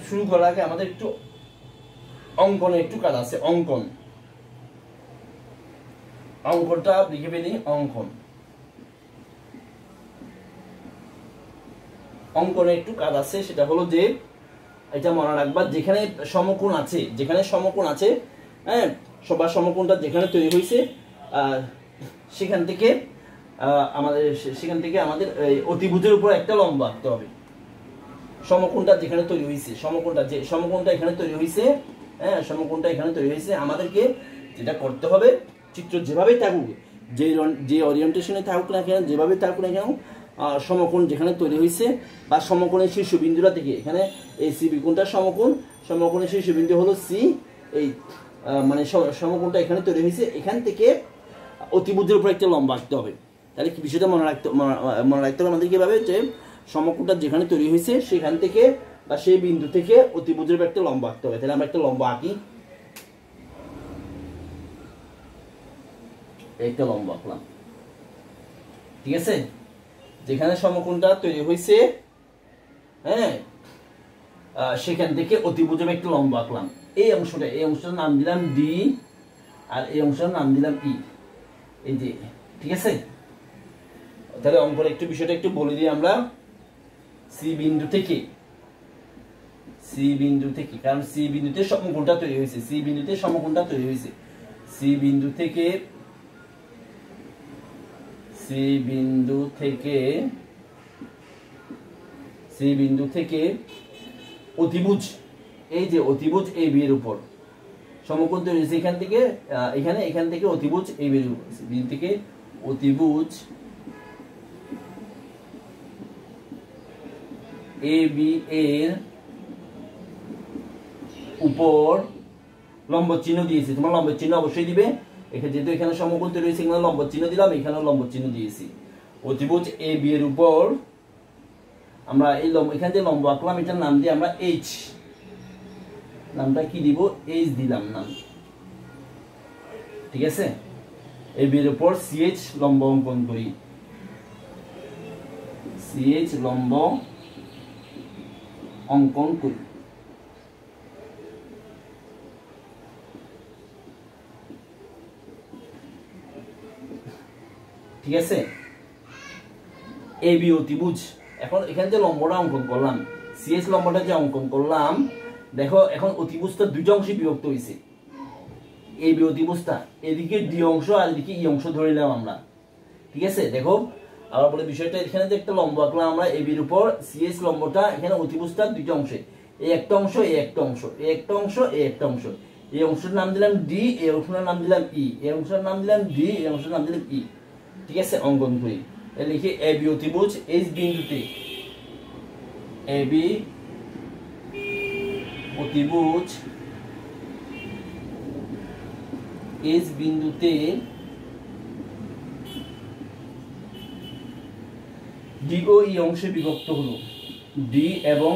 শুরু করার আগে আমাদের একটু অঙ্কনের একটু কাজ আছে। অঙ্কনটা লিখে ফেলি। অঙ্কনে একটু কাজ আছে, সেটা হলো যে, এটা মনে রাখবা, যেখানে সমকোণ আছে, হ্যাঁ সবার সমকোণটা যেখানে তৈরি হয়েছে সেখান থেকে আমাদের অতিভুজের উপর একটা লম্ব আঁকতে হবে। সমকোণটা যেখানে তৈরি হয়েছে, সমকোণটা এখানে তৈরি হয়েছে, হ্যাঁ সমকোণটা এখানে তৈরি হয়েছে, আমাদেরকে যেটা করতে হবে, চিত্র যেভাবেই থাকুক, যে ওরিয়েন্টেশনে থাকুক না কেন, যেভাবে থাকুক না কেন, সমকোণ যেখানে তৈরি হয়েছে বা সমকোণের শীর্ষবিন্দুটা থেকে, এখানে এই সি বি কোণটার সমকোণের শীর্ষবিন্দু হলো সি, এই মানে সমকোণটা এখানে তৈরি হয়েছে, এখান থেকে অতিভুজের উপর একটা লম্ব আঁকতে হবে। তাহলে কি বিষয়টা মনে রাখতে হবে আমাদের কিভাবে? যে সমকোণটা যেখানে তৈরি হয়েছে সেখান থেকে বা সেই বিন্দু থেকে অতিভুজের উপর একটা লম্ব আঁকতে হবে। তাহলে আমরা একটা লম্ব আঁকি, একটা লম্ব আঁকলাম, ঠিক আছে? যেখানে সমকোণটা তৈরি হয়েছে, হ্যাঁ সেখান থেকে অতিভুজের একটা লম্ব আঁকলাম। এই অংশটার নাম দিলাম ডি, আর এই অংশটার নাম দিলাম ই, এই যে, ঠিক আছে? তাহলে অঙ্কের একটু বিষয়টা একটু বলে দিই আমরা। সি বিন্দু থেকে, কারণ সি বিন্দুতে সমকোণটা তৈরি হয়েছে, সি বিন্দু থেকে অতিভুজ, এই যে অতিভুজ এ বি এর উপর সমকোণ তৈরি হয়েছে, এখান থেকে অতিভুজ এ বি এর উপর, বিন্দু থেকে অতিভুজ এ বি এর উপর লম্ব চিহ্ন দিয়েছি। তোমার লম্ব চিহ্ন অবশ্যই দিবে, এখানে যেহেতু এখানে সমকোণ তৈরি হয়েছে এখানে লম্ব চিহ্ন দিলাম, এখানেও লম্ব চিহ্ন দিয়েছি। অতিভুজ এ বি এর উপর আমরা এই লম্ব, এখানে যে লম্ব আঁকলাম এটার নাম দিয়ে আমরা এইচ, নামটা কি দিব, এইচ দিলাম নাম, ঠিক আছে। এ বি এর উপর সিএইচ লম্ব অঙ্কন করি, সিএইচ লম্ব অঙ্কন করি। ঠিক আছে, এ বি অতিভুজ। এখন এখানে যে লম্বটা অঙ্কন করলাম, সিএইচ লম্বটা যে অঙ্কন করলাম, দেখো এখন অতিভুজটা দুইটা অংশে বিভক্ত হয়েছে। এ বি অতিভুজটা এদিকে ডি অংশ আর এদিকে ই অংশ ধরে নিলাম আমরা, ঠিক আছে। দেখো আবার বলে বিষয়টা, এখানে যে একটা লম্ব আঁকলাম আমরা এ বির উপর, সিএইচ লম্বটা এখানে অতিভুজটা দুইটা অংশে, এই একটা অংশ এই একটা অংশ, এই একটা অংশ এই একটা অংশ। এই অংশের নাম দিলাম ডি, এই অংশের নাম দিলাম ই, এই অংশের নাম দিলাম ডি, এই অংশের নাম দিলাম ই, ঠিক আছে। অঙ্কন করি, লিখি এ বি অতিভুজ এইচ বিন্দুতে, এ বি অতিভুজ এইচ বিন্দুতে ডি ও ই অংশে বিভক্ত হলো, ডি এবং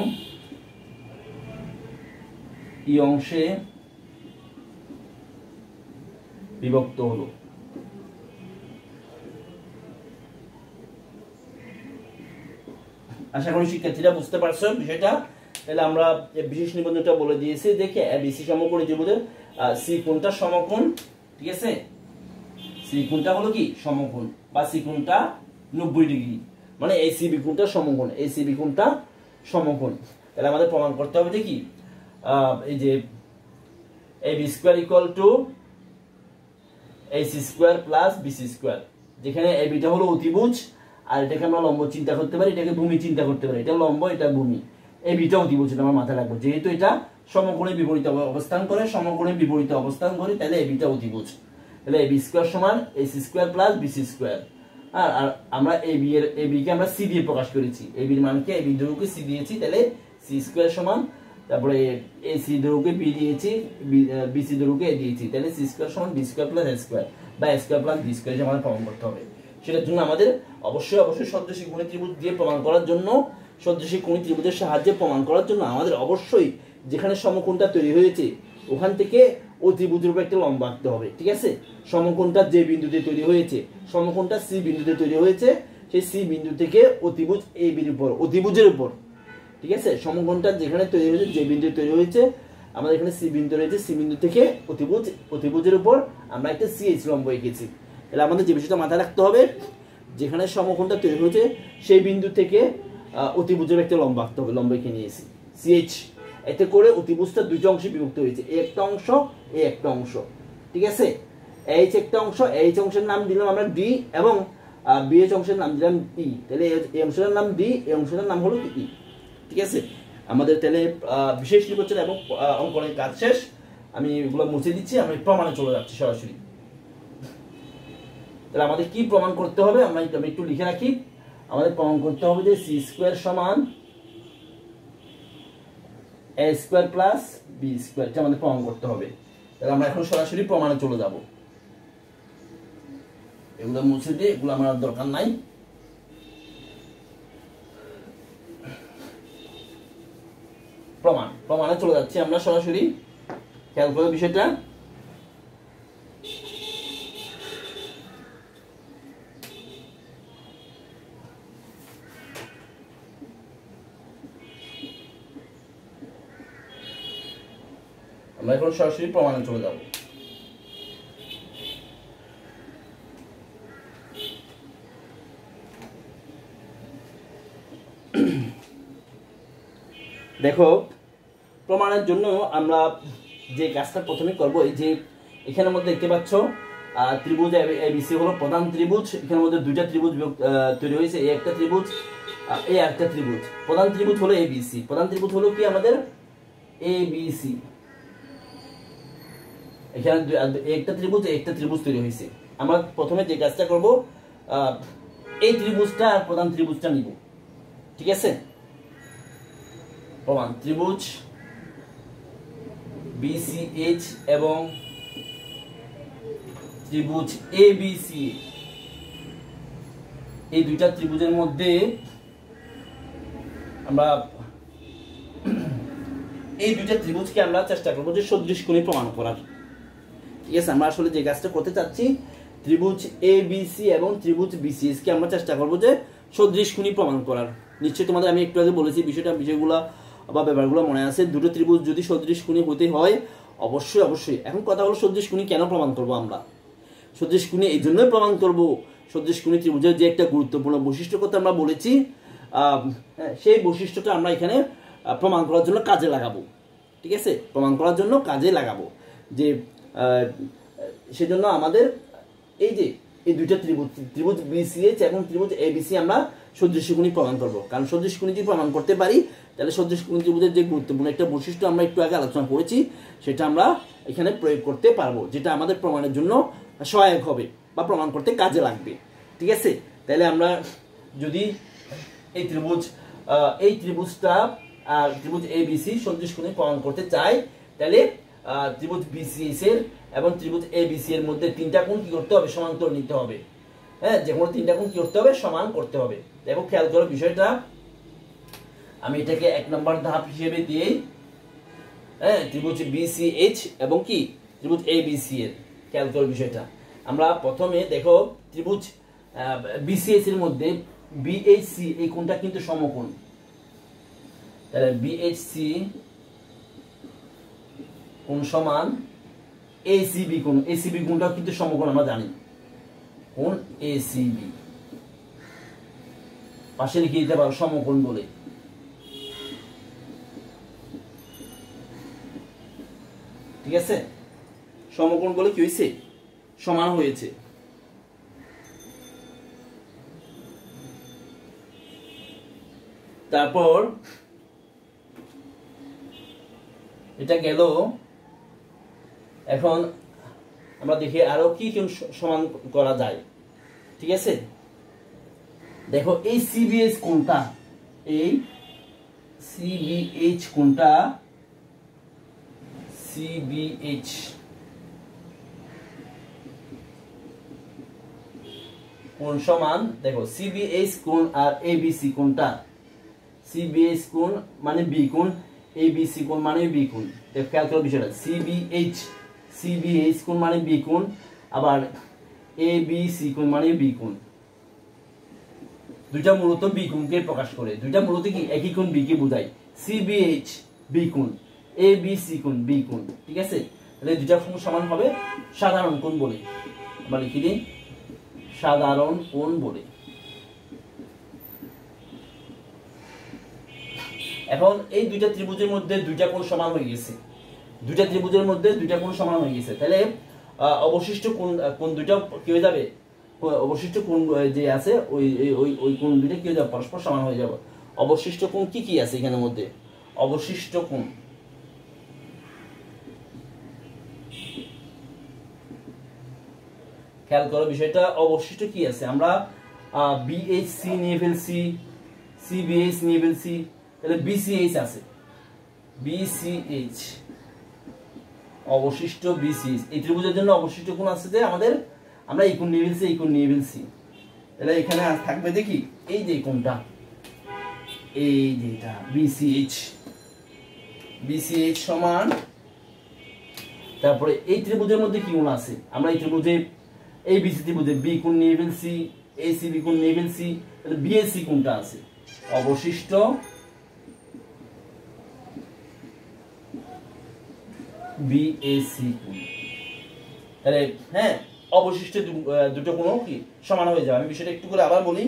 ই অংশে বিভক্ত হলো। আশা করি শিক্ষার্থীরা বুঝতে পারছো বিষয়টা। তাহলে আমরা বিশেষ নিবন্ধটা বলে দিয়েছি, দেখে এবিসি সমকোণী ত্রিভুজের সি কোণটা সমকোণ, ঠিক আছে। সি কোণটা হলো কি সমকোণ, বা সি কোণটা 90 ডিগ্রি, মানে এই সিবি কোণটা সমকোণ, এই সিবি কোণটা সমকোণ। তাহলে আমাদের প্রমাণ করতে হবে যে কি, এই যে AB square equal to AC square plus BC square, যেখানে এবিটা হলো অতিভুজ আর এটাকে আমরা লম্ব চিন্তা করতে পারি, এটাকে ভূমি চিন্তা করতে পারি, এটা লম্ব এটা ভূমি, এবিটা অতিভুজ, এটা আমার মাথায় রাখবো। যেহেতু এটা সমকোণে বিপরীত অবস্থান করে, সমকোণে বিপরীত অবস্থান করে, তাহলে এবিটা অতিভুজ। তাহলে এবি স্কয়ার সমান AC square plus BC square. আর আমরা এবি এর এবি কে আমরা সি দিয়ে প্রকাশ করেছি, এবির মানকে এবি দৈর্ঘ্যকে সি দিয়েছি, তাহলে সি স্কয়ার সমান, তারপরে এসি দৈর্ঘ্যকে বি দিয়েছি, বিসি দৈর্ঘ্যকে এ দিয়েছি, তাহলে সি স্কয়ার সমান বি স্কয়ার প্লাস এ স্কয়ার, বা এ স্কয়ার প্লাস বি স্কয়ার আমাদের প্রমাণ করতে হবে। সেটার জন্য আমাদের অবশ্যই সদৃশী কোণী ত্রিভুজ দিয়ে প্রমাণ করার জন্য, সদৃশী কোণী ত্রিভুজের সাহায্যে প্রমাণ করার জন্য আমাদের অবশ্যই যেখানে সমকোণটা তৈরি হয়েছে ওখান থেকে অতিভুজের উপর একটা লম্ব আঁকতে হবে, ঠিক আছে। সমকোণটা যে বিন্দুতে তৈরি হয়েছে, সমকোণটা সি বিন্দুতে তৈরি হয়েছে, সেই সি বিন্দু থেকে অতিভুজ এ বির উপর, অতিভুজের উপর, ঠিক আছে। সমকোণটা যেখানে তৈরি হয়েছে, যে বিন্দুতে তৈরি হয়েছে, আমাদের এখানে সি বিন্দু রয়েছে, সি বিন্দু থেকে অতিভুজের উপর আমরা একটা সিএইচ লম্ব এঁকেছি। তাহলে আমাদের যে বিষয়টা মাথায় রাখতে হবে, যেখানে সমকোণটা তৈরি হয়েছে সেই বিন্দু থেকে অতিভুজের একটা লম্ব আঁকতে হবে, লম্ব এঁকে নিয়েছি সিএইচ। এতে করে অতিভুজটা দুটো অংশে বিভক্ত হয়েছে, এ একটা অংশ এ একটা অংশ, ঠিক আছে। এইচ একটা অংশ, এইচ অংশের নাম দিলাম আমরা ডি, এবং বিএইচ অংশের নাম দিলাম ই। তাহলে এই অংশটার নাম ডি, এই অংশটার নাম হলো ই, ঠিক আছে। আমাদের তাহলে বিশেষ নির্বাচন এবং অঙ্কনের কাজ শেষ। আমি এগুলো মুছে দিচ্ছি, আমি প্রমাণে চলে যাচ্ছি সরাসরি। তাহলে আমাদের কি প্রমাণ করতে হবে, আমি একটু লিখে রাখি। আমাদের প্রমাণ করতে হবে যে সি স্কয়ার সমান এ স্কয়ার প্লাস বি স্কয়ার, এটা আমাদের প্রমাণ করতে হবে। তাহলে আমরা এখন সরাসরি প্রমাণে চলে যাব। এগুলো মুছে দিয়ে, এগুলো আমার দরকার নাই। প্রমাণে চলে যাচ্ছি আমরা সরাসরি, খেয়াল করে বিষয়টা। আমরা এখন সরাসরি প্রমাণে চলে যাব। দেখো প্রমাণের জন্য আমরা যে কাজটা প্রথমে করব, এই যে এখানের মধ্যে দেখতে পাচ্ছ ত্রিভুজ এবিসি হলো প্রধান ত্রিভুজ। এখানের মধ্যে দুইটা ত্রিভুজ তৈরি হয়েছে, এই একটা ত্রিভুজ, এই একটা ত্রিভুজ। প্রধান ত্রিভুজ হলো এবিসি, প্রধান ত্রিভুজ হলো কি আমাদের এবিসি। এখানে একটা ত্রিভুজ একটা ত্রিভুজ তৈরি হয়েছে। আমরা প্রথমে যে কাজটা করব, এই ত্রিভুজটা আর প্রধান ত্রিভুজটা নিব, ঠিক আছে। প্রমাণ ত্রিভুজ BCH এবং ত্রিভুজ ABC, এই দুইটা ত্রিভুজের মধ্যে আমরা এই দুইটা ত্রিভুজকে আমরা চেষ্টা করব যে সদৃশ কোণে প্রমাণ করার। ঠিক আছে, আমরা আসলে যে কাজটা করতে চাচ্ছি ত্রিভুজ ABC এবং ত্রিভুজ BCH কে আমরা চেষ্টা করব যে সদৃশ কোণে প্রমাণ করার। নিশ্চয়ই তোমাদের আমি একটু আগে বলেছি বিষয়গুলো বা ব্যাপারগুলো মনে আছে। দুটো ত্রিভুজ যদি সদৃশ কোণে হতে হয় অবশ্যই এখন কথা হলো সদৃশ কোণে কেন প্রমাণ করব আমরা? সদৃশ কোণে এই জন্যই প্রমাণ করব, সদৃশ কোণে ত্রিভুজের যে একটা গুরুত্বপূর্ণ বৈশিষ্ট্য কথা আমরা বলেছি, সেই বৈশিষ্ট্যটা আমরা এখানে প্রমাণ করার জন্য কাজে লাগাবো। ঠিক আছে, প্রমাণ করার জন্য কাজে লাগাবো যে সেজন্য আমাদের এই যে এই দুইটা ত্রিভুজ BCH এবং ত্রিভুজ ABC আমরা সদৃশ কোণে প্রমাণ করব। কারণ সদৃশ কোণে যদি প্রমাণ করতে পারি তাহলে সদৃশ কোণ ত্রিভুজের যে গুরুত্বপূর্ণ একটা বৈশিষ্ট্য আমরা একটু আগে আলোচনা করেছি সেটা আমরা এখানে প্রয়োগ করতে পারবো, যেটা আমাদের প্রমাণের জন্য সহায়ক হবে বা প্রমাণ করতে কাজে লাগবে। ঠিক আছে, তাহলে আমরা যদি এই ত্রিভুজটা ত্রিভুজ ABC সদৃশ কোণে প্রমাণ করতে চাই তাহলে ত্রিভুজ BCH এর এবং ত্রিভুজ ABC এর মধ্যে তিনটা কোণ কি করতে হবে? সমান্তর নিতে হবে। হ্যাঁ, যে কোনো তিনটা কোণ কি করতে হবে? সমান করতে হবে। দেখো খেয়াল করো বিষয়টা, আমি এটাকে 1 নম্বর ধাপ হিসেবে দিই। হ্যাঁ, ত্রিভুজ BCH এবং কি ত্রিভুজ ABC এর খেয়াল করো বিষয়টা। আমরা প্রথমে দেখো ত্রিভুজ BCH এর মধ্যে BHC এই কোণটা কিন্তু সমকোণ। তাহলে BHC কোণ সমান ACB কোণ। ACB কোণটাও কিন্তু সমকোণ আমরা জানি, কোণ ACB পাশে লিখে দিতে পারো সমকোণ বলে। ঠিক আছে, সমকোণ বলে কি হয়েছে? সমান হয়েছে। তারপর এটা গেল। এখন আমরা দেখি আরো কি কি সমান করা যায়। ঠিক আছে, দেখো এই CBH কোণটা, এই CBH কোণটা, CBH কোণ সমান, দেখো CBH কোণ আর ABC কোণটা, CBH কোণ মানে B কোণ, ABC কোণ মানে B কোণ। দেখো খেয়াল করো বিষয়টা, CBH কোণ মানে B কোণ, আবার ABC কোণ মানে B কোণ। দুইটা মূলত B কোণকে প্রকাশ করে, দুইটা মূলত কি একই কোণ B কে বোঝায়। CBH B কোণ, ABC কোণ B কোণ। ঠিক আছে, তাহলে দুইটা কোণ সমান হবে সাধারণ কোণ বলে, আমরা লিখি দিই সাধারণ কোণ বলে। এখন এই দুইটা ত্রিভুজের মধ্যে দুইটা কোণ সমান হয়ে গেছে, দুইটা ত্রিভুজের মধ্যে দুইটা কোণ সমান হয়ে গেছে। তাহলে অবশিষ্ট কোণ দুইটা কি হয়ে যাবে? অবশিষ্ট কোণ যে আছে ওই কোণ দুইটা কি হয়ে যাবে? পরস্পর সমান হয়ে যাবে। অবশিষ্ট কোণ কি কি আছে এখানের মধ্যে? অবশিষ্ট কোণ খেয়াল করো বিষয়টা, অবশিষ্ট কি আছে? আমরা BHC নিয়ে ফেলছি, CBH নিয়ে ফেলছি, তাহলে BCH আছে, BCH অবশিষ্ট BCH। এই ত্রিভুজের জন্য অবশিষ্ট কোণ আছে যে আমাদের, আমরা এই কোণ নিয়ে ফেলছি, এই কোণ নিয়ে ফেলছি। তাহলে এখানে থাকবে দেখি এই যে কোণটা, এই যেটা BCH সমান, তারপরে এই ত্রিভুজের মধ্যে কি কোণ আছে? আমরা এই ত্রিভুজে ABC ত্রিভুজে B কোণ নিয়ে ফেলছি, ACB কোণ নিয়ে ফেলছি, তাহলে BAC কোণটা আছে, অবশিষ্ট BAC কোণ। তাহলে হ্যাঁ, অবশিষ্ট দুটো কোণ কি সমান হয়ে যাবে। আমি বিষয়টা একটু করে আবার বলি,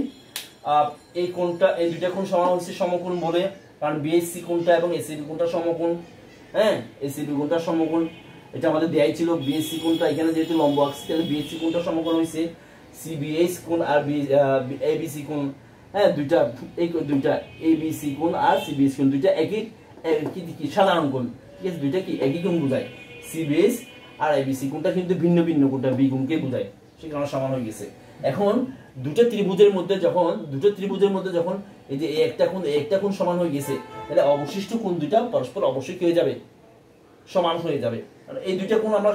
এই কোণটা, এই দুইটা কোণ সমান হচ্ছে সমকোণ বলে, কারণ BHC কোণটা এবং ACB কোণটা সমকোণ। হ্যাঁ, ACB কোণটা সমকোণ, এটা আমাদের দেয়াই ছিল। BHC কোণটা এখানে যেহেতু লম্ব আঁকছি তাহলে BHC কোণটা সমকোণ হয়েছে। CBH কোণ আর ABC কোণ, হ্যাঁ দুইটা, এই দুইটা ABC কোণ আর CBH কোণ দুইটা একই কি সাধারণ কোণ। ঠিক আছে, দুইটা কি একই কোণ বোঝায়। CBH আর ABC কোণটা কিন্তু ভিন্ন ভিন্ন কোণটা B কোণকে বোঝায়, সে কারণে সমান হয়ে গেছে। এখন দুটো ত্রিভুজের মধ্যে যখন এই যে একটা কোণ সমান হয়ে গেছে, তাহলে অবশিষ্ট কোণ দুইটা পরস্পর অবশ্যই কি হয়ে যাবে, সমান হয়ে যাবে। এই দুইটা কোণ আমরা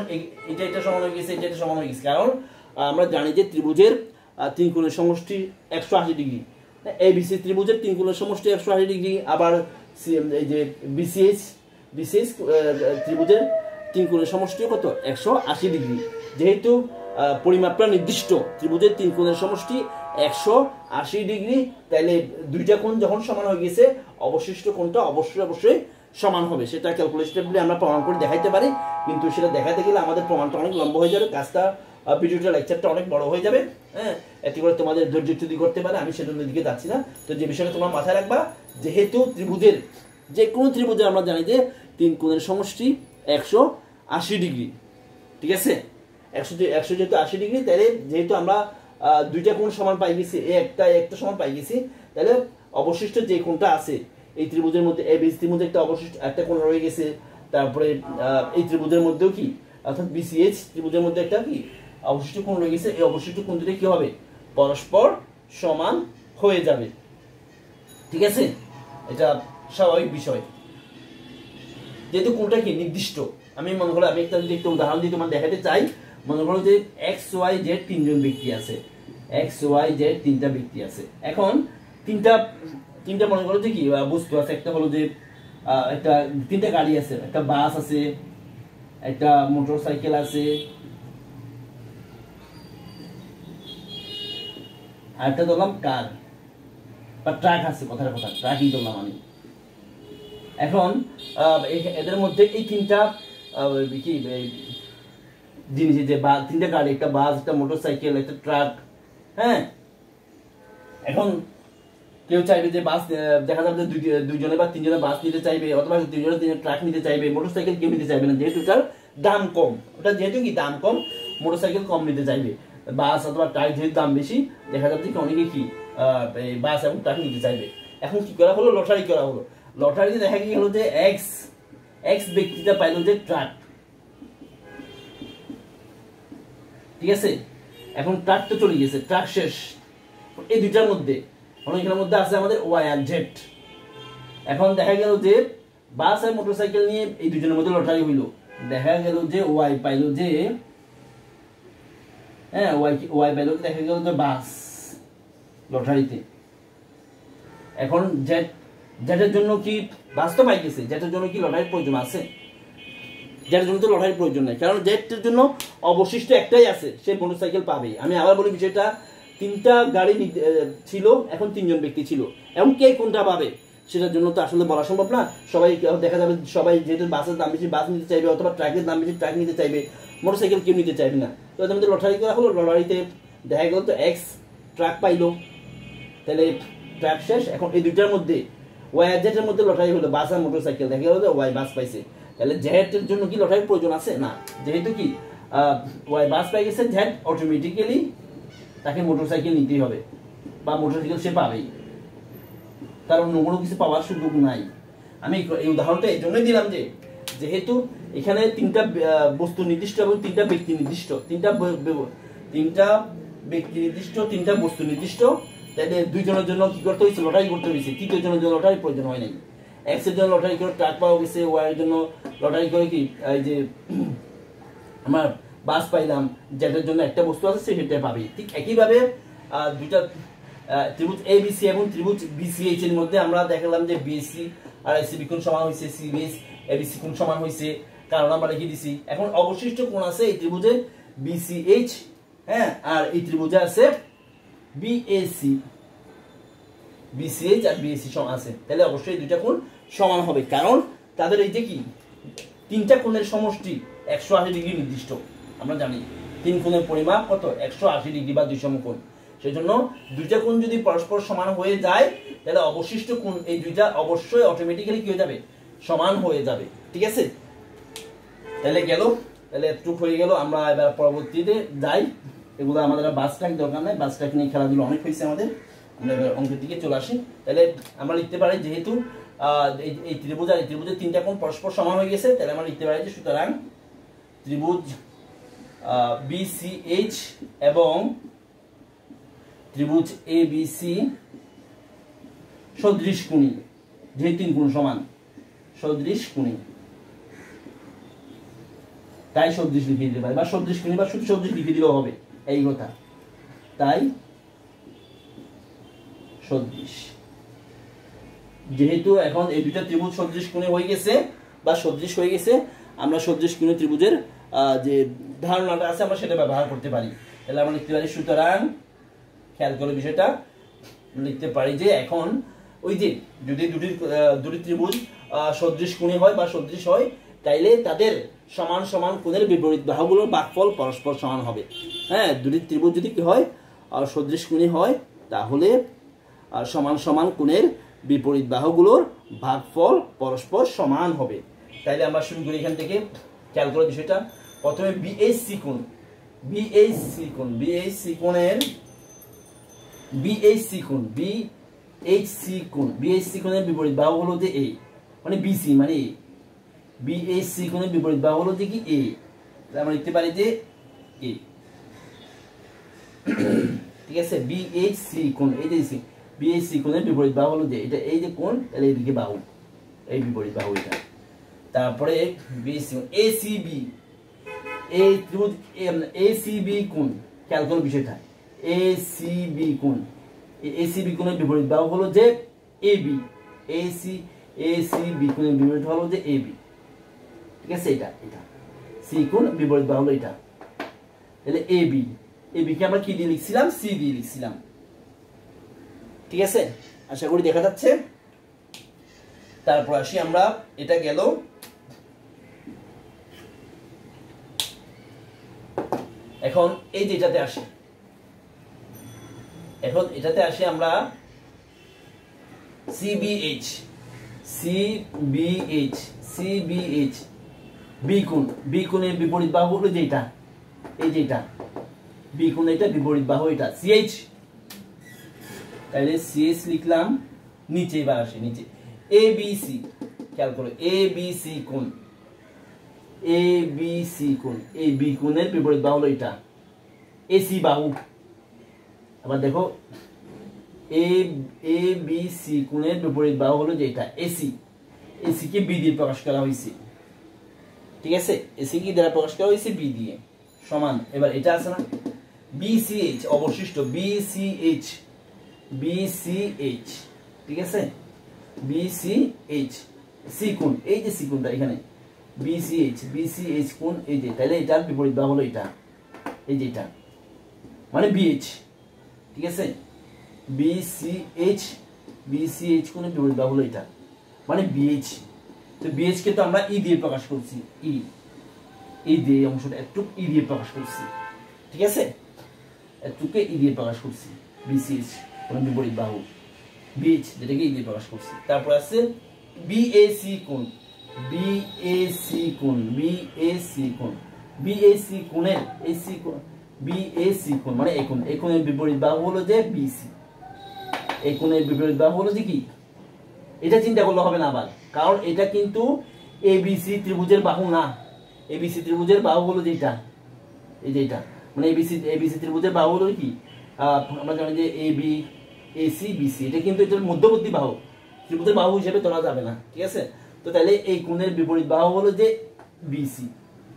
এটা সমান হয়ে গেছে, এটা সমান হয়ে গেছে, কারণ আমরা জানি যে ত্রিভুজের তিন কোণের সমষ্টি 180 ডিগ্রি। এবিসি ত্রিভুজের তিন কোণের সমষ্টি 180 ডিগ্রি। আবার এই যে বিসিএইচ ত্রিভুজের তিন কোণের সমষ্টি কত, 180 ডিগ্রি। যেহেতু পরিমাপটা নির্দিষ্ট, ত্রিভুজের তিন কোণের সমষ্টি 180 ডিগ্রি, তাইলে দুইটা কোণ যখন সমান হয়ে গেছে, অবশিষ্ট কোণটা অবশ্যই সমান হবে। সেটা ক্যালকুলেশন আমরা প্রমাণ করে দেখাইতে পারি, কিন্তু সেটা দেখাতে গেলে আমাদের প্রমাণটা অনেক লম্বা হয়ে যাবে, কাজটা ভিডিওটা লেকচারটা অনেক বড় হয়ে যাবে। হ্যাঁ, এতে করে তোমাদের ধৈর্যচ্যুতি করতে পারে, আমি সেটার দিকে যাচ্ছি না। তো যে বিষয়টা তোমরা মাথায় রাখবা, যেহেতু ত্রিভুজের যে কোনো ত্রিভুজে আমরা জানি যে তিন কোণের সমষ্টি 180 ডিগ্রি, ঠিক আছে। 100 যেহেতু 80 ডিগ্রি, তাহলে যেহেতু আমরা দুইটা কোণ সমান পাই গেছি, একটা সমান পাই গেছি, তাহলে অবশিষ্ট যে কোণটা আছে এই ত্রিভুজের মধ্যে, এবিসি ত্রিভুজে একটা কোণ রয়ে গেছে, তারপরে এই ত্রিভুজের মধ্যেও কি, অর্থাৎ বিসিএইচ ত্রিভুজের মধ্যে একটা কি অবশিষ্ট কোণ রয়ে গেছে, এই অবশিষ্ট কোণ দুটো কি হবে, পরস্পর সমান হয়ে যাবে, ঠিক আছে। এটা স্বাভাবিক বিষয়, যেহেতু কোণটা কি নির্দিষ্ট। আমি মনে করো আমি একটা উদাহরণ দিয়ে তোমার দেখাতে চাই। মনে করো যে XYZ তিনজন ব্যক্তি আছে, XYZ তিনটা ব্যক্তি আছে। এখন তিনটা মনে করো যে কি বস্তু আছে, একটা হলো যে একটা তিনটা গাড়ি আছে, একটা বাস আছে, একটা মোটর সাইকেল আছে, আর একটা ধরলাম কার বা ট্রাক আছে, কথার কথা ট্রাকই ধরলাম আমি। এখন এদের মধ্যে এই তিনটা কি জিনিস, যে তিনটা গাড়ি, একটা বাস, একটা মোটর সাইকেল, একটা ট্রাক। হ্যাঁ, এখন কেউ চাইবে যে বাস, দেখা যাবে যে দুইজনে বা তিনজনে বাস নিতে চাইবে, অথবা দুইজনে ট্রাক নিতে চাইবে, মোটর সাইকেল কেউ নিতে চাইবে না, যেহেতু ওটার দাম কম। ওটা যেহেতু কি দাম কম, মোটর সাইকেল কম নিতে চাইবে। বাস অথবা ট্রাক যেহেতু দাম বেশি, দেখা যাচ্ছে কি অনেকে কি বাস এবং ট্রাক নিতে চাইবে। এখন কি করা হলো, লটারি করা হলো। লটারিতে দেখা গেল যে এক্স ব্যক্তিটা পাইলো যে ট্রাক, ঠিক আছে। এখন ট্রাক তো চলে গেছে, ট্রাক শেষ। এই দুইটার মধ্যে অনেকের মধ্যে আছে আমাদের ওয়াই আর জেড। এখন দেখা গেল যে বাস আর মোটরসাইকেল নিয়ে এই দুজনের মধ্যে লটারি হইলো। দেখা গেল যে ওয়াই পাইলো যে, হ্যাঁ ওয়াই পাইলো, দেখা গেল যে বাস লটারিতে। এখন জেডের জন্য কি বাস তো পাই গেছে, জেডের জন্য কি লটারির প্রয়োজন আছে? জেডের জন্য তো লটারির প্রয়োজন নেই, কারণ জেডের জন্য অবশিষ্ট একটাই আছে, সে মোটরসাইকেল পাবেই। আমি আবার বলি বিষয়টা, তিনটা গাড়ি ছিল, এখন তিনজন ব্যক্তি ছিল, এবং কে কোনটা পাবে সেটার জন্য তো আসলে বলা সম্ভব না। সবাই দেখা যাবে, সবাই যেহেতু বাসের দাম বেশি বাস নিতে চাইবে, অথবা ট্রাকের দাম বেশি ট্রাক নিতে চাইবে, মোটরসাইকেল কেউ নিতে চাইবে না। তো এদের মধ্যে লটারি করা হলো, লটারিতে দেখা গেল তো এক্স ট্রাক পাইলো, তাহলে ট্রাক শেষ। এখন এই দুইটার মধ্যে ওয়াই আর জেডের মধ্যে লটারি হলো, বাস আর মোটরসাইকেল, দেখা গেল যে ওয়াই বাস পাইছে। তাহলে জেডের জন্য কি লটারির প্রয়োজন আছে? না, যেহেতু কি ওয়াই বাস পাই গেছে, জেড অটোমেটিক্যালি তাকে মোটরসাইকেল নিতেই হবে, বা মোটরসাইকেল সে পাবেই, কারণ অন্য কোনো কিছু পাওয়ার সুযোগ নাই। আমি এই উদাহরণটা এই জন্যই দিলাম যে যেহেতু এখানে তিনটা বস্তু নির্দিষ্ট এবং তিনটা ব্যক্তি নির্দিষ্ট, তিনটা ব্যক্তি নির্দিষ্ট, তিনটা বস্তু নির্দিষ্ট, তাহলে দুইজনের জন্য কি করতে হয়েছে, লটারি করতে হয়েছে। তৃতীয় জনের জন্য লটারির প্রয়োজন হয় নাই। এক্স এর জন্য লটারি করে ট্রাক পাওয়া গেছে, ওয়াই এর জন্য লটারি করে কি এই যে আমার বাস পাইলাম, যেটার জন্য একটা বস্তু আছে সেটা পাবে। ঠিক একইভাবে দুইটা ত্রিভুজ এবিসি এবং ত্রিভুজ বিসিএইচ এর মধ্যে আমরা দেখালাম যে বিএসি আর এসিবি কোণ সমান হয়েছে, সিবিএস এবিসি কোণ সমান হয়েছে, কারণ আমরা লিখে দিছি। এখন অবশিষ্ট কোণ আছে এই ত্রিভুজে বিসিএইচ, হ্যাঁ, আর এই ত্রিভুজে আছে বিএসি, বিসিএইচ আর বিএসি সমান আছে, তাহলে অবশ্যই দুইটা কোণ সমান হবে, কারণ তাদের এই যে কি তিনটা কোণের সমষ্টি 180 ডিগ্রি নির্দিষ্ট। আমরা জানি তিন কোণের পরিমাপ কত, 180 ডিগ্রি বা 2 সমকোণ। সেজন্য দুইটা কোণ যদি পরস্পর সমান হয়ে যায়, তাহলে অবশিষ্ট কোণ এই দুইটা অবশ্যই অটোমেটিক্যালি কি হয়ে যাবে, সমান হয়ে যাবে, ঠিক আছে। তাহলে একটু হয়ে গেল। আমরা এবার পরবর্তীতে যাই, এগুলো আমাদের বাস ট্রাক দরকার নাই, বাস ট্রাক নিয়ে খেলাধুলো অনেক হয়েছে আমাদের। আমরা এবার অঙ্কের দিকে চলে আসি। তাহলে আমরা লিখতে পারি, যেহেতু এই ত্রিভুজ আর এই ত্রিভুজের তিনটা কোণ পরস্পর সমান হয়ে গেছে, তাহলে আমরা লিখতে পারি যে সুতরাং ত্রিভুজ বিসিএইচ এবং ত্রিভুজ ABC সদৃশ কোণী, যেহেতু 3 কোণ সমান সদৃশ কোণী, তাই সদৃশ লিখে দিতে পারে, বা সদৃশ কোণী বা শুধু সদৃশ লিখে দিলেও হবে, এই কথা। তাই সদৃশ, যেহেতু এখন এই দুইটা ত্রিভুজ সদৃশ কোণী হয়ে গেছে বা সদৃশ হয়ে গেছে, আমরা সদৃশ কোণী ত্রিভুজের যে ধারণাটা আছে আমরা সেটা ব্যবহার করতে পারি। তাহলে আমরা লিখতে পারি, সুতরাং খেয়াল করে বিষয়টা, লিখতে পারি যে এখন ওই যে যদি দুটি ত্রিভুজ সদৃশ কোণী হয় বা সদৃশ হয়, তাইলে তাদের সমান সমান কোণের বিপরীত বাহুগুলোর ভাগফল পরস্পর সমান হবে। হ্যাঁ, দুটি ত্রিভুজ যদি কি হয় সদৃশ কোণী হয়, তাহলে সমান সমান কোণের বিপরীত বাহুগুলোর ভাগফল পরস্পর সমান হবে। তাইলে আমরা শুরু করি এখান থেকে, খেয়াল করে বিষয়টা। প্রথমে বিএসি কোণ, বিএসি কোণ, বিএসি কোণের বিএসি কোণ, বিএসি কোণ, বিএসি কোণের বিপরীত বাহু হলো যে এ, মানে বিসি মানে এ। বিএসি কোণের বিপরীত বাহু হলো যে কি এ, আমরা লিখতে পারি যে এ। ঠিক আছে, বিএসি কোণ, এই যে বিএসি কোণের বিপরীত বাহু হলো যে এটা, এই যে কোণ, তাহলে এইদিকে বাহু, এই বিপরীত বাহু এটা। তারপরে বিএসি কোণ, এসিবি, এই ত্রিভুজ এসিবি কোণ, খেয়াল করো বিষয়টা, এসিবি কোণ, এসিবি কোণের বিপরীত বাহু হলো যে এবি, এসিবি কোণের বিপরীত হলো যে এবি। ঠিক আছে, এটা এটা সি কোণ, বিপরীত বাহু হলো এটা। তাহলে এবি, এবি কে আমরা কি দিয়ে লিখছিলাম, সি দিয়ে লিখছিলাম। ঠিক আছে, আশা করি দেখা যাচ্ছে। তারপর আসি আমরা, এটা গেল। এখন এই যে এটাতে আসি, এখন এটাতে আসি আমরা সিবিএইচ, সিবিএইচ, সিবিএইচ, বি কোণ, বি কোণের বিপরীত বাহু হলো যেটা, এই যেটা বি কোণ, এটা বিপরীত বাহু এটা সিএইচ। তাহলে সিএইচ লিখলাম, নিচে এবার আসি, নিচে এবিসি, খেয়াল করো এবিসি কোণ, এবিসি কোণ, এই বি কোণের বিপরীত বাহু হলো এটা এসি বাহু। আবার দেখো এবিসি কোণের বিপরীত বাহু হলো যেটা এসি, এসি কে বি দিয়ে প্রকাশ করা হয়েছে। ঠিক আছে, এসি কি দ্বারা প্রকাশ করা হয়েছে, বি দিয়ে, সমান। এবার এটা আছে না বিসিএইচ, অবশিষ্ট বিসিএইচ, বিসিএইচ। ঠিক আছে, বিসিএইচ, সি কোণ, এই যে সি কোণটা এখানে বিসিএইচ, বিসিএইচ কোণ এই যে, তাহলে এটার বিপরীত বাহু হলো এটা, এই যে এটা, মানে বিএইচ। ঠিক আছে, বিসিএইচ, বিসিএইচ কোণের বিপরীত বাহু হলো এটা, মানে বিএইচ। তো বিএইচ কে তো আমরা ই দিয়ে প্রকাশ করছি, ই, এই দিয়ে অংশটা একটু ই দিয়ে প্রকাশ করছি। ঠিক আছে, একটুকে ই দিয়ে প্রকাশ করছি, বিসিএইচ কোণের বিপরীত বাহু, বিএইচ যেটাকে ই দিয়ে প্রকাশ করছি। তারপর আছে বিএসি কোণ, বিএসি কোণ, বিএসি কোণ, বিএসি কোণের এসি কোণ, বিএসি কোণ মানে এই কোণ, এই কোণের বিপরীত বাহু হলো যে বিসি, এই কোণের বিপরীত বাহু হলো যে কি, এটা চিন্তা করলে হবে না আবার, কারণ এটা কিন্তু এবিসি ত্রিভুজের বাহু না। এবিসি ত্রিভুজের বাহু হলো যেটা, এই যে এটা, মানে এবিসি ত্রিভুজের বাহু হলো কি, আমরা জানি যে এবি এসি বিসি, এটা কিন্তু এটার মধ্যবর্তী বাহু, ত্রিভুজের বাহু হিসেবে ধরা যাবে না। ঠিক আছে, তো তাহলে এই কোণের বিপরীত বাহু হলো যে বিসি।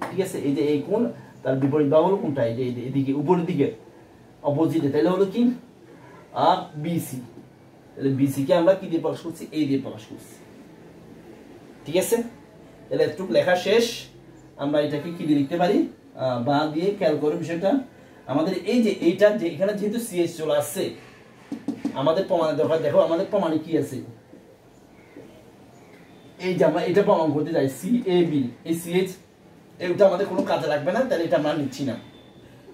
ঠিক আছে, এই যে এই কোণ, তার বিপরীত বাহু হলো কোনটা, এই যে এদিকে উপরের দিকে অপোজিটে, তাহলে হলো কি বিসি। তাহলে বিসি কে আমরা কি দিয়ে প্রকাশ করছি, এই দিয়ে প্রকাশ করছি। ঠিক আছে, তাহলে একটু লেখা শেষ। আমরা এটাকে কি দিয়ে লিখতে পারি, বা দিয়ে। খেয়াল করো বিষয়টা, আমাদের এই যে এইটা যে এখানে যেহেতু সিএইচ চলে আসছে, আমাদের প্রমাণের দরকার। দেখো আমাদের প্রমাণে কি আছে, এই যে আমরা এটা প্রমাণ করতে যাই সিএবি, এই সিএইচ এটা আমাদের কোনো কাজে লাগবে না, তাহলে এটা আমরা নিচ্ছি না,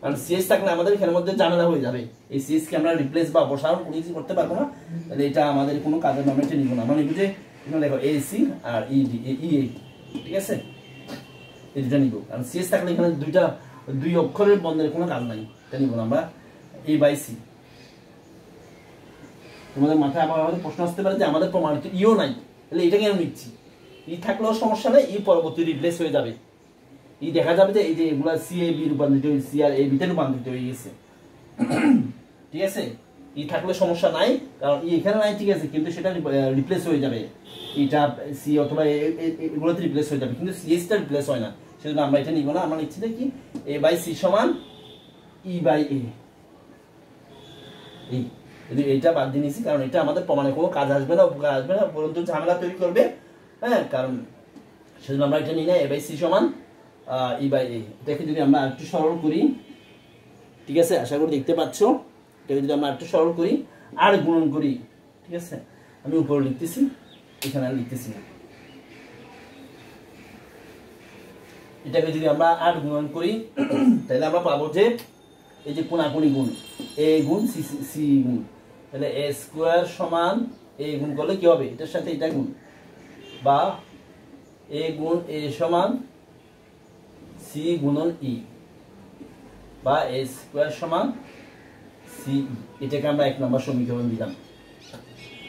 কারণ সিএইচ থাকলে আমাদের এখানের মধ্যে ঝামেলা হয়ে যাবে। এই সিএইচ কে আমরা রিপ্লেস বা অপসারণ কোনো কিছু করতে পারবো না, তাহলে এটা আমাদের কোনো কাজের নামে এটা নিব না। আমরা নিব যে এখানে দেখো এসি আর ইডি, ইএ। ঠিক আছে, এই দুটা নিব, কারণ সিএইচ থাকলে এখানে দুই অক্ষরের বন্ধনের কোনো কাজ নাই, এটা নিব না আমরা। এ বাই সি, তোমাদের মাথায় আবার আমাদের প্রশ্ন আসতে পারে যে আমাদের প্রমাণিত ইও নাই, তাহলে এটা কেন নিচ্ছি, ই থাকলেও সমস্যা নেই, ই পরবর্তী রিপ্লেস হয়ে যাবে। ই দেখা যাবে যে এই যে এগুলা সি এ বি রূপান্তরিত হয়েছে, সি আর এ বিতে রূপান্তরিত হয়ে গেছে। ঠিক আছে, ই থাকলে সমস্যা নাই, কারণ ই এখানে নাই ঠিক আছে, কিন্তু সেটা রিপ্লেস হয়ে যাবে, এটা সি অথবা এগুলোতে রিপ্লেস হয়ে যাবে, কিন্তু সিএসটা রিপ্লেস হয় না, সেজন্য আমরা এটা নিব না। আমরা নিচ্ছি কি এ বাই সি সমান ই বাই এ, এই যদি এটা বাদ দিয়ে নিছি, কারণ এটা আমাদের প্রমাণে কোনো কাজ আসবে না, উপকার আসবে না, বরঞ্চ ঝামেলা তৈরি করবে। হ্যাঁ, কারণ সেজন্য আমরা এটা নিই না, এ বাই সি সমান ই বাই এ। এটাকে যদি আমরা একটু সরল করি, ঠিক আছে, আশা করি দেখতে পাচ্ছ, এটাকে যদি আমরা একটু সরল করি আর গুণন করি, ঠিক আছে, আমি উপরে লিখতেছি, এখানে আর লিখতেছি না, এটাকে যদি আমরা আর গুণন করি তাহলে আমরা পাবো যে এই যে কোনাকুনি গুণ, এ গুণ সি গুণ, তাহলে এ স্কোয়ার সমান এ গুণ করলে কি হবে, এটার সাথে এটা গুণ, বা এ গুণ এ সমান সি গুণন ই, বা এ স্কোয়ার সমান সি, এটাকে আমরা 1 নম্বর সমীকরণ দিলাম।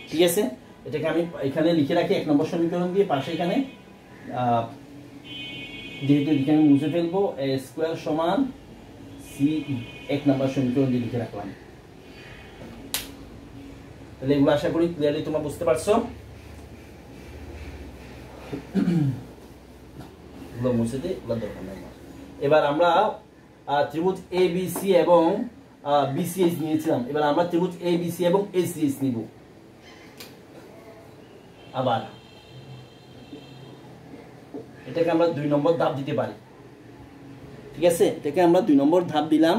ঠিক আছে, এটাকে আমি এখানে লিখে রাখি 1 নম্বর সমীকরণ দিয়ে, পাশে এখানে যেহেতু এখানে আমি মুছে ফেলবো, এ স্কোয়ার সমান সি 1 নম্বর সমীকরণ দিয়ে লিখে রাখলাম। তাহলে এগুলো আশা করি ক্লিয়ারলি তোমরা বুঝতে পারছো। এগুলো মুছে দিই, এগুলো দরকার নেই। এবার আমরা ত্রিভুজ এ বি সি এবং বিসিএস নিয়েছিলাম, এবার আমরা ত্রিভুজ এ বি সি এবং এসিএস নিব। আবার এটাকে আমরা 2 নম্বর ধাপ দিতে পারি, ঠিক আছে, এটাকে আমরা 2 নম্বর ধাপ দিলাম।